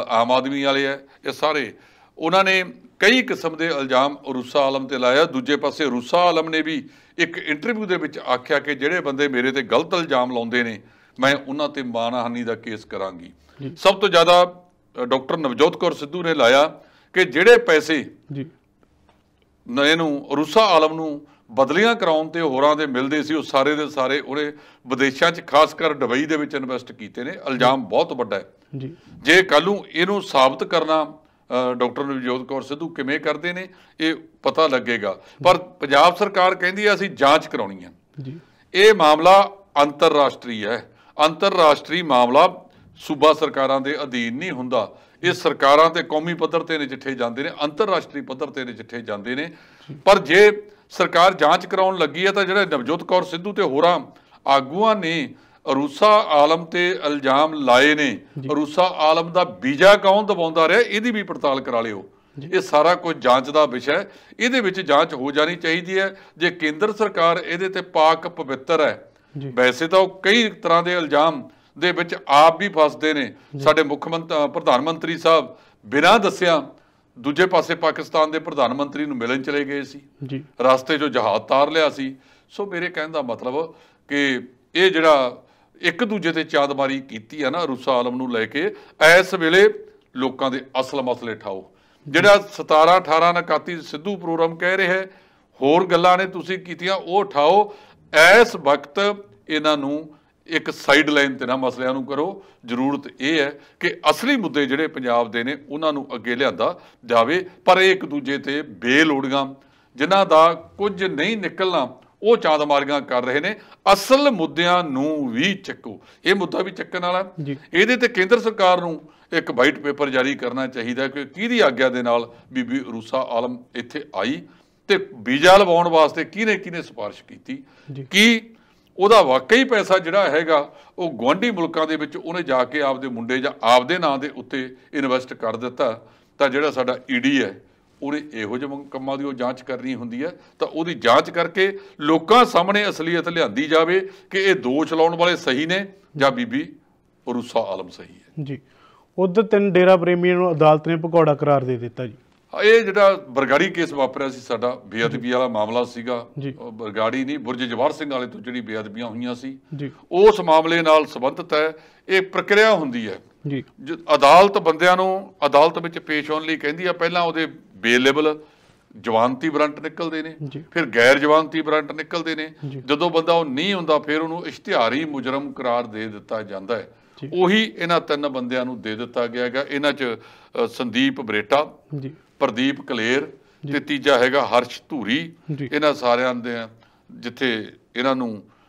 ਆਮ ਆਦਮੀ ਵਾਲੇ ਹੈ, ਇਹ ਸਾਰੇ ਉਹਨਾਂ ਨੇ ਕਈ ਕਿਸਮ ਦੇ ਇਲਜ਼ਾਮ ਰੂਸਾ ਆਲਮ ਤੇ ਲਾਇਆ। ਦੂਜੇ ਪਾਸੇ ਰੂਸਾ ਆਲਮ ਨੇ ਵੀ ਇੱਕ ਇੰਟਰਵਿਊ ਦੇ ਵਿੱਚ ਆਖਿਆ ਕਿ ਜਿਹੜੇ ਬੰਦੇ ਮੇਰੇ ਤੇ ਗਲਤ ਇਲਜ਼ਾਮ ਲਾਉਂਦੇ ਨੇ, ਮੈਂ ਉਹਨਾਂ ਤੇ ਮਾਣਹਾਨੀ ਦਾ ਕੇਸ ਕਰਾਂਗੀ। ਸਭ ਤੋਂ ਜ਼ਿਆਦਾ ਡਾਕਟਰ ਨਵਜੋਤ ਕੌਰ ਸਿੱਧੂ ਨੇ ਲਾਇਆ ਕਿ ਜਿਹੜੇ ਪੈਸੇ ਇਹਨੂੰ ਰੂਸਾ ਆਲਮ ਨੂੰ ਬਦਲੀਆਂ ਕਰਾਉਣ ਤੇ ਹੋਰਾਂ ਦੇ ਮਿਲਦੇ ਸੀ, ਉਹ ਸਾਰੇ ਦੇ ਸਾਰੇ ਉਹਨੇ ਵਿਦੇਸ਼ਾਂ 'ਚ ਖਾਸ ਕਰ ਦੁਬਈ ਦੇ ਵਿੱਚ ਇਨਵੈਸਟ ਕੀਤੇ ਨੇ। ਇਲਜ਼ਾਮ ਬਹੁਤ ਵੱਡਾ ਹੈ। ਜੇ ਕੱਲ੍ਹ ਨੂੰ ਇਹਨੂੰ ਸਾਬਤ ਕਰਨਾ ਡਾਕਟਰ ਨਵਜੋਤ ਕੌਰ ਸਿੱਧੂ ਕਿਵੇਂ ਕਰਦੇ ਨੇ, ਇਹ ਪਤਾ ਲੱਗੇਗਾ। ਪਰ ਪੰਜਾਬ ਸਰਕਾਰ ਕਹਿੰਦੀ ਹੈ ਅਸੀਂ ਜਾਂਚ ਕਰਾਉਣੀ ਹੈ। ਇਹ ਮਾਮਲਾ ਅੰਤਰਰਾਸ਼ਟਰੀ ਹੈ। ਅੰਤਰਰਾਸ਼ਟਰੀ ਮਾਮਲਾ ਸੂਬਾ ਸਰਕਾਰਾਂ ਦੇ ਅਧੀਨ ਨਹੀਂ ਹੁੰਦਾ। ਇਹ ਸਰਕਾਰਾਂ ਤੇ ਕੌਮੀ ਪੱਧਰ ਤੇ ਨਜਿੱਠੇ ਜਾਂਦੇ ਨੇ, ਅੰਤਰਰਾਸ਼ਟਰੀ ਪੱਧਰ ਤੇ ਨਜਿੱਠੇ ਜਾਂਦੇ ਨੇ। ਪਰ ਜੇ ਸਰਕਾਰ ਜਾਂਚ ਕਰਾਉਣ ਲੱਗੀ ਹੈ ਤਾਂ ਜਿਹੜੇ ਨਵਜੋਤ ਕੌਰ ਸਿੱਧੂ ਤੇ ਹੋਰਾਂ ਆਗੂਆਂ ਨੇ ਰੂਸਾ ਆਲਮ ਤੇ ਇਲਜ਼ਾਮ ਲਾਏ ਨੇ, ਰੂਸਾ ਆਲਮ ਦਾ ਵੀਜ਼ਾ ਕੌਣ ਦਬਾਉਂਦਾ ਰਿਹਾ, ਇਹਦੀ ਵੀ ਪੜਤਾਲ ਕਰਾ ਲਿਓ। ਇਹ ਸਾਰਾ ਕੁਝ ਜਾਂਚ ਦਾ ਵਿਸ਼ਾ ਹੈ। ਇਹਦੇ ਵਿੱਚ ਜਾਂਚ ਹੋ ਜਾਣੀ ਚਾਹੀਦੀ ਹੈ। ਜੇ ਕੇਂਦਰ ਸਰਕਾਰ ਇਹਦੇ ਤੇ ਪਾਕ ਪਵਿੱਤਰ ਹੈ, ਵੈਸੇ ਤਾਂ ਉਹ ਕਈ ਤਰ੍ਹਾਂ ਦੇ ਇਲਜ਼ਾਮ ਦੇ ਵਿੱਚ ਆਪ ਵੀ ਫਸਦੇ ਨੇ। ਸਾਡੇ ਮੁੱਖ ਮੰਤਰੀ ਪ੍ਰਧਾਨ ਮੰਤਰੀ ਸਾਹਿਬ ਬਿਨਾਂ ਦੱਸਿਆ ਦੂਜੇ ਪਾਸੇ ਪਾਕਿਸਤਾਨ ਦੇ ਪ੍ਰਧਾਨ ਮੰਤਰੀ ਨੂੰ ਮਿਲਣ ਚਲੇ ਗਏ ਸੀ, ਰਸਤੇ 'ਚੋਂ ਜਹਾਜ਼ ਤਾਰ ਲਿਆ ਸੀ। ਸੋ ਮੇਰੇ ਕਹਿਣ ਦਾ ਮਤਲਬ ਕਿ ਇਹ ਜਿਹੜਾ ਇੱਕ ਦੂਜੇ ਤੇ ਚਾਦਮਾਰੀ ਕੀਤੀ ਹੈ ਨਾ ਰੂਸਾ ਆਲਮ ਨੂੰ ਲੈ ਕੇ, ਇਸ ਵੇਲੇ ਲੋਕਾਂ ਦੇ ਅਸਲ ਮਸਲੇ ਠਾਓ। ਜਿਹੜਾ 17, 18, 29 ਸਿੱਧੂ ਪ੍ਰੋਗਰਾਮ ਕਹਿ ਰਿਹਾ, ਹੋਰ ਗੱਲਾਂ ਨੇ ਤੁਸੀਂ ਕੀਤੀਆਂ, ਉਹ ਠਾਓ। ਇਸ ਵਕਤ ਇਹਨਾਂ ਨੂੰ ਇੱਕ ਸਾਈਡ ਲਾਈਨ ਤੇ ਨਾ ਮਸਲਿਆਂ ਨੂੰ ਕਰੋ। ਜ਼ਰੂਰਤ ਇਹ ਹੈ ਕਿ ਅਸਲੀ ਮੁੱਦੇ ਜਿਹੜੇ ਪੰਜਾਬ ਦੇ ਨੇ ਉਹਨਾਂ ਨੂੰ ਅੱਗੇ ਲਿਆਂਦਾ ਜਾਵੇ। ਪਰ ਇਹ ਇੱਕ ਦੂਜੇ ਤੇ ਬੇਲੋੜੀਆਂ, ਜਿਨ੍ਹਾਂ ਦਾ ਕੁਝ ਨਹੀਂ ਨਿਕਲਣਾ, ਉਹ ਚਾਦਮਾਰੀਆਂ ਕਰ ਰਹੇ ਨੇ। ਅਸਲ ਮੁੱਦਿਆਂ ਨੂੰ ਵੀ ਚੱਕੋ। ਇਹ ਮੁੱਦਾ ਵੀ ਚੱਕਣ ਵਾਲਾ, ਇਹਦੇ ਤੇ ਕੇਂਦਰ ਸਰਕਾਰ ਨੂੰ ਇੱਕ ਵਾਈਟ ਪੇਪਰ ਜਾਰੀ ਕਰਨਾ ਚਾਹੀਦਾ ਕਿ ਕਿਹਦੀ ਆਗਿਆ ਦੇ ਨਾਲ ਬੀਬੀ ਰੂਸਾ ਆਲਮ ਇੱਥੇ ਆਈ ਤੇ ਵੀਜ਼ਾ ਲਵਾਉਣ ਵਾਸਤੇ ਕਿਹਨੇ ਸਿਫਾਰਿਸ਼ ਕੀਤੀ, ਕੀ ਉਹਦਾ ਵਾਕਈ ਪੈਸਾ ਜਿਹੜਾ ਹੈਗਾ ਉਹ ਗੁਆਂਢੀ ਮੁਲਕਾਂ ਦੇ ਵਿੱਚ ਉਹਨੇ ਜਾ ਕੇ ਆਪਦੇ ਮੁੰਡੇ ਜਾਂ ਆਪਦੇ ਨਾਂ ਦੇ ਉੱਤੇ ਇਨਵੈਸਟ ਕਰ ਦਿੱਤਾ। ਤਾਂ ਜਿਹੜਾ ਸਾਡਾ ED ਹੈ ਉਹਨੇ ਇਹੋ ਜਿਹੇ ਕੰਮਾਂ ਦੀ ਉਹ ਜਾਂਚ ਕਰਨੀ ਹੁੰਦੀ ਹੈ। ਤਾਂ ਉਹਦੀ ਜਾਂਚ ਕਰਕੇ ਲੋਕਾਂ ਸਾਹਮਣੇ ਅਸਲੀਅਤ ਲਿਆਂਦੀ ਜਾਵੇ ਕਿ ਇਹ ਦੋਸ਼ ਲਾਉਣ ਵਾਲੇ ਸਹੀ ਨੇ ਜਾਂ ਬੀਬੀ ਰੂਸਾ ਆਲਮ ਸਹੀ ਹੈ ਜੀ। ਉਧਰ 3 ਡੇਰਾ ਪ੍ਰੇਮੀਆਂ ਨੂੰ ਅਦਾਲਤ ਨੇ ਭਗੌੜਾ ਕਰਾਰ ਦੇ ਦਿੱਤਾ ਜੀ। ਇਹ ਜਿਹੜਾ ਬਰਗਾੜੀ ਕੇਸ ਵਾਪਰਿਆ ਸੀ, ਸਾਡਾ ਬੇਅਦਬੀ ਵਾਲਾ ਮਾਮਲਾ ਸੀਗਾ। ਬਰਗਾੜੀ ਨਹੀਂ, ਬੁਰਜ ਜਵਾਹਰ ਸਿੰਘ ਵਾਲੇ ਤੋਂ ਜਿਹੜੀ ਬੇਅਦਬੀਆਂ ਹੋਈਆਂ ਸੀ, ਉਸ ਮਾਮਲੇ ਨਾਲ ਸੰਬੰਧਿਤ ਹੈ। ਇਹ ਪ੍ਰਕਿਰਿਆ ਹੁੰਦੀ ਹੈ। ਅਦਾਲਤ ਬੰਦਿਆਂ ਨੂੰ ਅਦਾਲਤ ਵਿੱਚ ਪੇਸ਼ ਹੋਣ ਲਈ ਕਹਿੰਦੀ ਆ। ਪਹਿਲਾਂ ਉਹਦੇ ਬੇਲੇਬਲ ਜਵਾਨਤੀ ਵਾਰੰਟ ਨਿਕਲਦੇ ਨੇ, ਫਿਰ ਗੈਰ ਜਵਾਨਤੀ ਵਾਰੰਟ ਨਿਕਲਦੇ ਨੇ। ਜਦੋਂ ਬੰਦਾ ਉਹ ਨਹੀਂ ਹੁੰਦਾ ਫਿਰ ਉਹਨੂੰ ਇਸ਼ਤਿਹਾਰੀ ਮੁਜਰਮ ਕਰਾਰ ਦੇ ਦਿੱਤਾ ਜਾਂਦਾ ਹੈ। ਉਹੀ ਇਹਨਾਂ 3 ਬੰਦਿਆਂ ਨੂੰ ਦੇ ਦਿੱਤਾ ਗਿਆ ਹੈਗਾ। ਇਹਨਾਂ 'ਚ ਸੰਦੀਪ ਬਰੇਟਾ, ਪ੍ਰਦੀਪ ਕਲੇਰ ਤੇ ਤੀਜਾ ਹੈਗਾ ਹਰਸ਼ ਧੂਰੀ। ਇਹਨਾਂ ਸਾਰਿਆਂ ਦੇ ਜਿੱਥੇ ਇਹਨਾਂ ਨੂੰ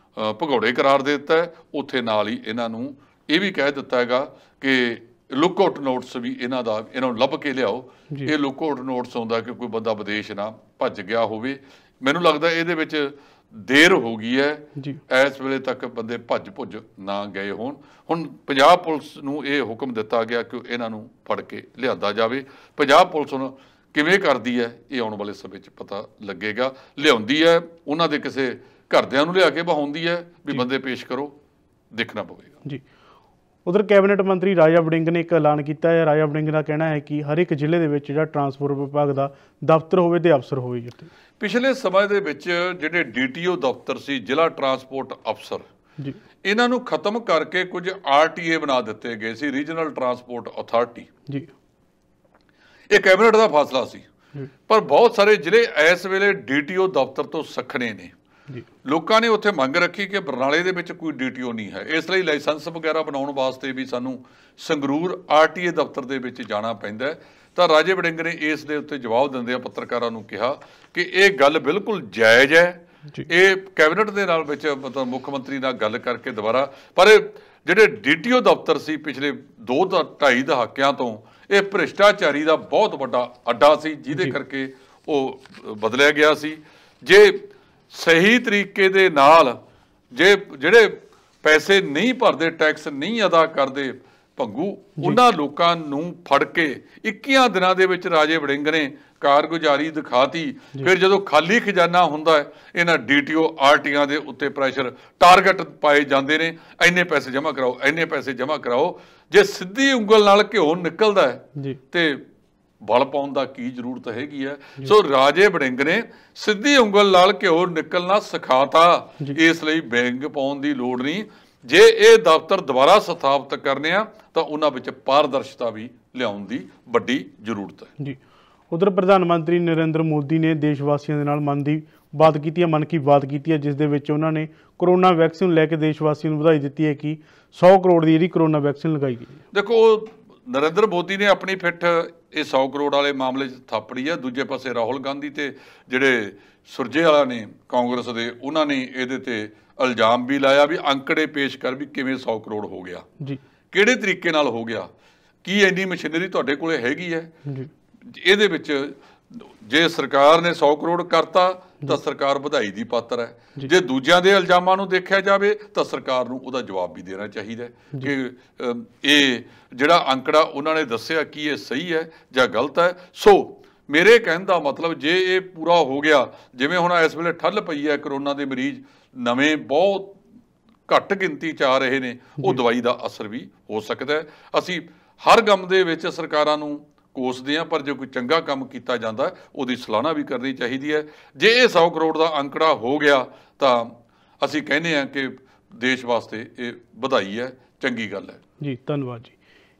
ਭਗੌੜੇ ਕਰਾਰ ਦੇ ਦਿੱਤਾ ਹੈ, ਉੱਥੇ ਨਾਲ ਹੀ ਇਹਨਾਂ ਨੂੰ ਇਹ ਵੀ ਕਹਿ ਦਿੱਤਾ ਹੈਗਾ ਕਿ ਲੁੱਕ ਆਊਟ ਨੋਟਿਸ ਵੀ ਇਹਨਾਂ ਨੂੰ ਲੱਭ ਕੇ ਲਿਆਓ। ਇਹ ਲੁੱਕ ਆਊਟ ਨੋਟਿਸ ਆਉਂਦਾ ਕਿ ਕੋਈ ਬੰਦਾ ਵਿਦੇਸ਼ ਨਾ ਭੱਜ ਗਿਆ ਹੋਵੇ। ਮੈਨੂੰ ਲੱਗਦਾ ਇਹਦੇ ਵਿੱਚ ਦੇਰ ਹੋ ਗਈ ਹੈ ਜੀ, ਇਸ ਵੇਲੇ ਤੱਕ ਬੰਦੇ ਭੱਜ ਭੁੱਜ ਨਾ ਗਏ ਹੋਣ। ਹੁਣ ਪੰਜਾਬ ਪੁਲਿਸ ਨੂੰ ਇਹ ਹੁਕਮ ਦਿੱਤਾ ਗਿਆ ਕਿ ਇਹਨਾਂ ਨੂੰ ਫੜ ਕੇ ਲਿਆਂਦਾ ਜਾਵੇ। ਪੰਜਾਬ ਪੁਲਿਸ ਹੁਣ ਕਿਵੇਂ ਕਰਦੀ ਹੈ ਇਹ ਆਉਣ ਵਾਲੇ ਸਮੇਂ 'ਚ ਪਤਾ ਲੱਗੇਗਾ। ਲਿਆਉਂਦੀ ਹੈ ਉਹਨਾਂ ਦੇ ਕਿਸੇ ਘਰਦਿਆਂ ਨੂੰ ਲਿਆ ਕੇ ਬਹਾਉਂਦੀ ਹੈ ਵੀ ਬੰਦੇ ਪੇਸ਼ ਕਰੋ, ਦੇਖਣਾ ਪਵੇਗਾ ਜੀ। ਉਧਰ ਕੈਬਨਿਟ ਮੰਤਰੀ ਰਾਜਾ ਵੜਿੰਗ ਨੇ ਇੱਕ ਐਲਾਨ ਕੀਤਾ ਹੈ। ਰਾਜਾ ਵੜਿੰਗ ਦਾ ਕਹਿਣਾ ਹੈ ਕਿ ਹਰ ਇੱਕ ਜ਼ਿਲ੍ਹੇ ਦੇ ਵਿੱਚ ਜਿਹੜਾ ਟਰਾਂਸਪੋਰਟ ਵਿਭਾਗ ਦਾ ਦਫ਼ਤਰ ਹੋਵੇ ਤੇ ਅਫਸਰ ਹੋਵੇ ਜਿੱਥੇ ਪਿਛਲੇ ਸਮੇਂ ਦੇ ਵਿੱਚ ਜਿਹੜੇ DTO ਦਫ਼ਤਰ ਸੀ, ਜ਼ਿਲ੍ਹਾ ਟਰਾਂਸਪੋਰਟ ਅਫਸਰ ਜੀ, ਇਹਨਾਂ ਨੂੰ ਖਤਮ ਕਰਕੇ ਕੁਝ RTA ਬਣਾ ਦਿੱਤੇ ਗਏ ਸੀ, ਰੀਜਨਲ ਟਰਾਂਸਪੋਰਟ ਅਥਾਰਟੀ ਜੀ। ਇਹ ਕੈਬਨਿਟ ਦਾ ਫੈਸਲਾ ਸੀ, ਪਰ ਬਹੁਤ ਸਾਰੇ ਜ਼ਿਲ੍ਹੇ ਇਸ ਵੇਲੇ DTO ਦਫ਼ਤਰ ਤੋਂ ਸੱਖਣੇ ਨੇ। ਲੋਕਾਂ ਨੇ ਉੱਥੇ ਮੰਗ ਰੱਖੀ ਕਿ ਬਰਨਾਲੇ ਦੇ ਵਿੱਚ ਕੋਈ DTO ਨਹੀਂ ਹੈ, ਇਸ ਲਈ ਲਾਇਸੈਂਸ ਵਗੈਰਾ ਬਣਾਉਣ ਵਾਸਤੇ ਵੀ ਸਾਨੂੰ ਸੰਗਰੂਰ RTA ਦਫ਼ਤਰ ਦੇ ਵਿੱਚ ਜਾਣਾ ਪੈਂਦਾ ਹੈ। ਤਾਂ ਰਾਜੇ ਵੜਿੰਗ ਨੇ ਇਸ ਦੇ ਉੱਤੇ ਜਵਾਬ ਦਿੰਦੇ ਆ ਪੱਤਰਕਾਰਾਂ ਨੂੰ ਕਿਹਾ ਕਿ ਇਹ ਗੱਲ ਬਿਲਕੁਲ ਜਾਇਜ਼ ਹੈ, ਇਹ ਕੈਬਨਿਟ ਦੇ ਨਾਲ ਵਿੱਚ ਮਤਲਬ ਮੁੱਖ ਮੰਤਰੀ ਨਾਲ ਗੱਲ ਕਰਕੇ ਦੁਬਾਰਾ, ਪਰ ਜਿਹੜੇ DTO ਦਫ਼ਤਰ ਸੀ ਪਿਛਲੇ 2-2.5 ਦਹਾਕਿਆਂ ਤੋਂ ਇਹ ਭ੍ਰਿਸ਼ਟਾਚਾਰੀ ਦਾ ਬਹੁਤ ਵੱਡਾ ਅੱਡਾ ਸੀ, ਜਿਹਦੇ ਕਰਕੇ ਉਹ ਬਦਲਿਆ ਗਿਆ ਸੀ। ਜੇ ਸਹੀ ਤਰੀਕੇ ਦੇ ਨਾਲ ਜਿਹੜੇ ਪੈਸੇ ਨਹੀਂ ਭਰਦੇ, ਟੈਕਸ ਨਹੀਂ ਅਦਾ ਕਰਦੇ ਭੰਗੂ, ਉਹਨਾਂ ਲੋਕਾਂ ਨੂੰ ਫੜ ਕੇ 21 ਦਿਨਾਂ ਦੇ ਵਿੱਚ ਰਾਜੇ ਵੜਿੰਗ ਨੇ ਕਾਰਗੁਜ਼ਾਰੀ ਦਿਖਾਤੀ। ਫਿਰ ਜਦੋਂ ਖਾਲੀ ਖਜ਼ਾਨਾ ਹੁੰਦਾ ਹੈ, ਇਹਨਾਂ DTO RTਆਂ ਦੇ ਉੱਤੇ ਪ੍ਰੈਸ਼ਰ, ਟਾਰਗੇਟ ਪਾਏ ਜਾਂਦੇ ਨੇ, ਇੰਨੇ ਪੈਸੇ ਜਮ੍ਹਾਂ ਕਰਾਓ, ਇੰਨੇ ਪੈਸੇ ਜਮ੍ਹਾਂ ਕਰਾਓ। ਜੇ ਸਿੱਧੀ ਉਂਗਲ ਨਾਲ ਘਿਓ ਨਿਕਲਦਾ ਹੈ ਤੇ ਬਲ ਪਾਉਣ ਦਾ ਕੀ ਜ਼ਰੂਰਤ ਹੈਗੀ ਹੈ। ਸੋ ਰਾਜੇ ਵੜਿੰਗ ਨੇ ਸਿੱਧੀ ਉਂਗਲ ਨਾਲ ਘਿਓ ਨਿਕਲਣਾ ਸਿਖਾਤਾ, ਇਸ ਲਈ ਵਿੰਗ ਪਾਉਣ ਦੀ ਲੋੜ ਨਹੀਂ। ਜੇ ਇਹ ਦਫ਼ਤਰ ਦੁਬਾਰਾ ਸਥਾਪਿਤ ਕਰਨੇ ਆ ਤਾਂ ਉਹਨਾਂ ਵਿੱਚ ਪਾਰਦਰਸ਼ਤਾ ਵੀ ਲਿਆਉਣ ਦੀ ਵੱਡੀ ਜ਼ਰੂਰਤ ਹੈ ਜੀ। ਉਧਰ ਪ੍ਰਧਾਨ ਮੰਤਰੀ ਨਰਿੰਦਰ ਮੋਦੀ ਨੇ ਦੇਸ਼ ਵਾਸੀਆਂ ਦੇ ਨਾਲ ਮਨ ਕੀ ਬਾਤ ਕੀਤੀ ਹੈ, ਜਿਸ ਦੇ ਵਿੱਚ ਉਹਨਾਂ ਨੇ ਕਰੋਨਾ ਵੈਕਸੀਨ ਨੂੰ ਲੈ ਕੇ ਦੇਸ਼ ਵਾਸੀਆਂ ਨੂੰ ਵਧਾਈ ਦਿੱਤੀ ਹੈ ਕਿ 100 ਕਰੋੜ ਦੀ ਜਿਹੜੀ ਕਰੋਨਾ ਵੈਕਸੀਨ ਲਗਾਈ ਗਈ। ਦੇਖੋ, ਨਰਿੰਦਰ ਮੋਦੀ ਨੇ ਆਪਣੀ ਫਿੱਟ ਇਹ 100 ਕਰੋੜ ਵਾਲੇ ਮਾਮਲੇ 'ਚ ਥਾਪੜੀ ਹੈ। ਦੂਜੇ ਪਾਸੇ ਰਾਹੁਲ ਗਾਂਧੀ ਤੇ ਜਿਹੜੇ ਸੁਰਜੇਵਾਲਾ ਨੇ ਕਾਂਗਰਸ ਦੇ, ਉਹਨਾਂ ਨੇ ਇਹਦੇ ਤੇ ਇਲਜ਼ਾਮ ਵੀ ਲਾਇਆ ਵੀ ਅੰਕੜੇ ਪੇਸ਼ ਕਰ ਵੀ ਕਿਵੇਂ 100 ਕਰੋੜ ਹੋ ਗਿਆ ਜੀ, ਕਿਹੜੇ ਤਰੀਕੇ ਨਾਲ ਹੋ ਗਿਆ, ਕੀ ਇੰਨੀ ਮਸ਼ੀਨਰੀ ਤੁਹਾਡੇ ਕੋਲੇ ਹੈਗੀ ਹੈ ਜੀ। ਇਹਦੇ ਵਿੱਚ ਜੇ ਸਰਕਾਰ ਨੇ 100 ਕਰੋੜ ਕਰਤਾ ਤਾਂ ਸਰਕਾਰ ਵਧਾਈ ਦੀ ਪਾਤਰ ਹੈ। ਜੇ ਦੂਜਿਆਂ ਦੇ ਇਲਜ਼ਾਮਾਂ ਨੂੰ ਦੇਖਿਆ ਜਾਵੇ ਤਾਂ ਸਰਕਾਰ ਨੂੰ ਉਹਦਾ ਜਵਾਬ ਵੀ ਦੇਣਾ ਚਾਹੀਦਾ ਕਿ ਇਹ ਜਿਹੜਾ ਅੰਕੜਾ ਉਹਨਾਂ ਨੇ ਦੱਸਿਆ ਕੀ ਇਹ ਸਹੀ ਹੈ ਜਾਂ ਗਲਤ ਹੈ। ਸੋ ਮੇਰੇ ਕਹਿਣ ਦਾ ਮਤਲਬ, ਜੇ ਇਹ ਪੂਰਾ ਹੋ ਗਿਆ, ਜਿਵੇਂ ਹੁਣ ਇਸ ਵੇਲੇ ਠੱਲ ਪਈ ਹੈ, ਕਰੋਨਾ ਦੇ ਮਰੀਜ਼ ਨਵੇਂ ਬਹੁਤ ਘੱਟ ਗਿਣਤੀ 'ਚ ਆ ਰਹੇ ਨੇ, ਉਹ ਦਵਾਈ ਦਾ ਅਸਰ ਵੀ ਹੋ ਸਕਦਾ ਹੈ। ਅਸੀਂ ਹਰ ਕੰਮ ਦੇ ਵਿੱਚ ਸਰਕਾਰਾਂ ਨੂੰ ਕੋਸਦੇ ਹਾਂ, ਪਰ ਜੇ ਕੋਈ ਚੰਗਾ ਕੰਮ ਕੀਤਾ ਜਾਂਦਾ ਉਹਦੀ ਸਲਾਹਨਾ ਵੀ ਕਰਨੀ ਚਾਹੀਦੀ ਹੈ। ਜੇ ਇਹ 100 ਕਰੋੜ ਦਾ ਅੰਕੜਾ ਹੋ ਗਿਆ ਤਾਂ ਅਸੀਂ ਕਹਿੰਦੇ ਹਾਂ ਕਿ ਦੇਸ਼ ਵਾਸਤੇ ਇਹ ਵਧਾਈ ਹੈ, ਚੰਗੀ ਗੱਲ ਹੈ ਜੀ। ਧੰਨਵਾਦ ਜੀ।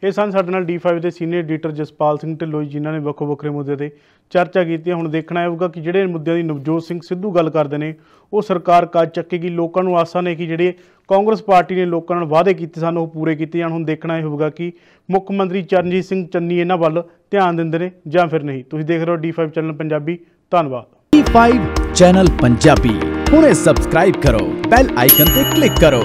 ਇਹ ਸਨ ਸਾਡੇ ਨਾਲ D5 ਦੇ ਸੀਨੀਅਰ ਐਡੀਟਰ ਜਸਪਾਲ ਸਿੰਘ ਢਿੱਲੋਂ, ਜਿਨ੍ਹਾਂ ਨੇ ਵੱਖੋ ਵੱਖਰੇ ਮੁੱਦੇ 'ਤੇ ਚਰਚਾ ਕੀਤੀ। ਹੁਣ ਦੇਖਣਾ ਹੋਊਗਾ ਕਿ ਜਿਹੜੇ ਮੁੱਦਿਆਂ ਦੀ ਨਵਜੋਤ ਸਿੰਘ ਸਿੱਧੂ ਗੱਲ ਕਰਦੇ ਨੇ ਉਹ ਸਰਕਾਰ ਕੱਜ ਚੱਕੇਗੀ। ਲੋਕਾਂ ਨੂੰ ਆਸਾਂ ਨੇ ਕਿ ਜਿਹੜੇ ਕਾਂਗਰਸ ਪਾਰਟੀ ਨੇ ਲੋਕਾਂ ਨਾਲ ਵਾਅਦੇ ਕੀਤੇ ਸਨ ਉਹ ਪੂਰੇ ਕੀਤੇ ਜਾਣ। ਹੁਣ ਦੇਖਣਾ ਇਹ ਹੋਊਗਾ ਕਿ ਮੁੱਖ ਮੰਤਰੀ ਚਰਨਜੀਤ ਸਿੰਘ ਚੰਨੀ ਇਹਨਾਂ ਵੱਲ ਧਿਆਨ ਦਿੰਦੇ ਨੇ ਜਾਂ ਫਿਰ ਨਹੀਂ। ਤੁਸੀਂ ਦੇਖ ਰਹੇ ਹੋ D5 ਚੈਨਲ ਪੰਜਾਬੀ। ਧੰਨਵਾਦ। D5 ਚੈਨਲ ਪੰਜਾਬੀ ਹੁਣੇ ਸਬਸਕ੍ਰਾਈਬ ਕਰੋ, ਬੈਲ ਆਈਕਨ ਤੇ ਕਲਿੱਕ ਕਰੋ।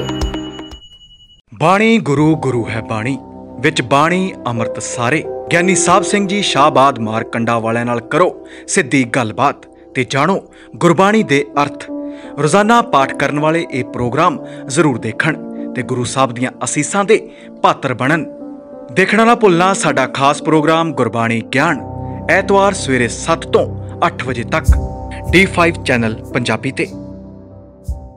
ਬਾਣੀ ਗੁਰੂ ਗੁਰੂ ਹੈ ਬਾਣੀ, ਵਿੱਚ ਬਾਣੀ ਅੰਮ੍ਰਿਤ ਸਾਰੇ। ਗਿਆਨੀ ਸਾਹਿਬ ਸਿੰਘ ਜੀ ਸ਼ਾਹਬਾਦ ਮਾਰਕੰਡਾ ਵਾਲਿਆਂ ਨਾਲ ਕਰੋ ਸਿੱਧੀ ਗੱਲਬਾਤ ਤੇ ਜਾਣੋ ਗੁਰਬਾਣੀ ਦੇ ਅਰਥ। ਰੋਜ਼ਾਨਾ ਪਾਠ ਕਰਨ ਵਾਲੇ ਇਹ ਪ੍ਰੋਗਰਾਮ ਜ਼ਰੂਰ ਦੇਖਣ ਤੇ ਗੁਰੂ ਸਾਹਿਬ ਦੀਆਂ ਅਸੀਸਾਂ ਦੇ ਪਾਤਰ ਬਣਨ। ਦੇਖਣਾ ਨਾ ਭੁੱਲਣਾ ਸਾਡਾ ਖਾਸ ਪ੍ਰੋਗਰਾਮ ਗੁਰਬਾਣੀ ਗਿਆਨ, ਐਤਵਾਰ ਸਵੇਰੇ 7 ਤੋਂ 8 ਵਜੇ ਤੱਕ D5 ਚੈਨਲ ਪੰਜਾਬੀ ਤੇ।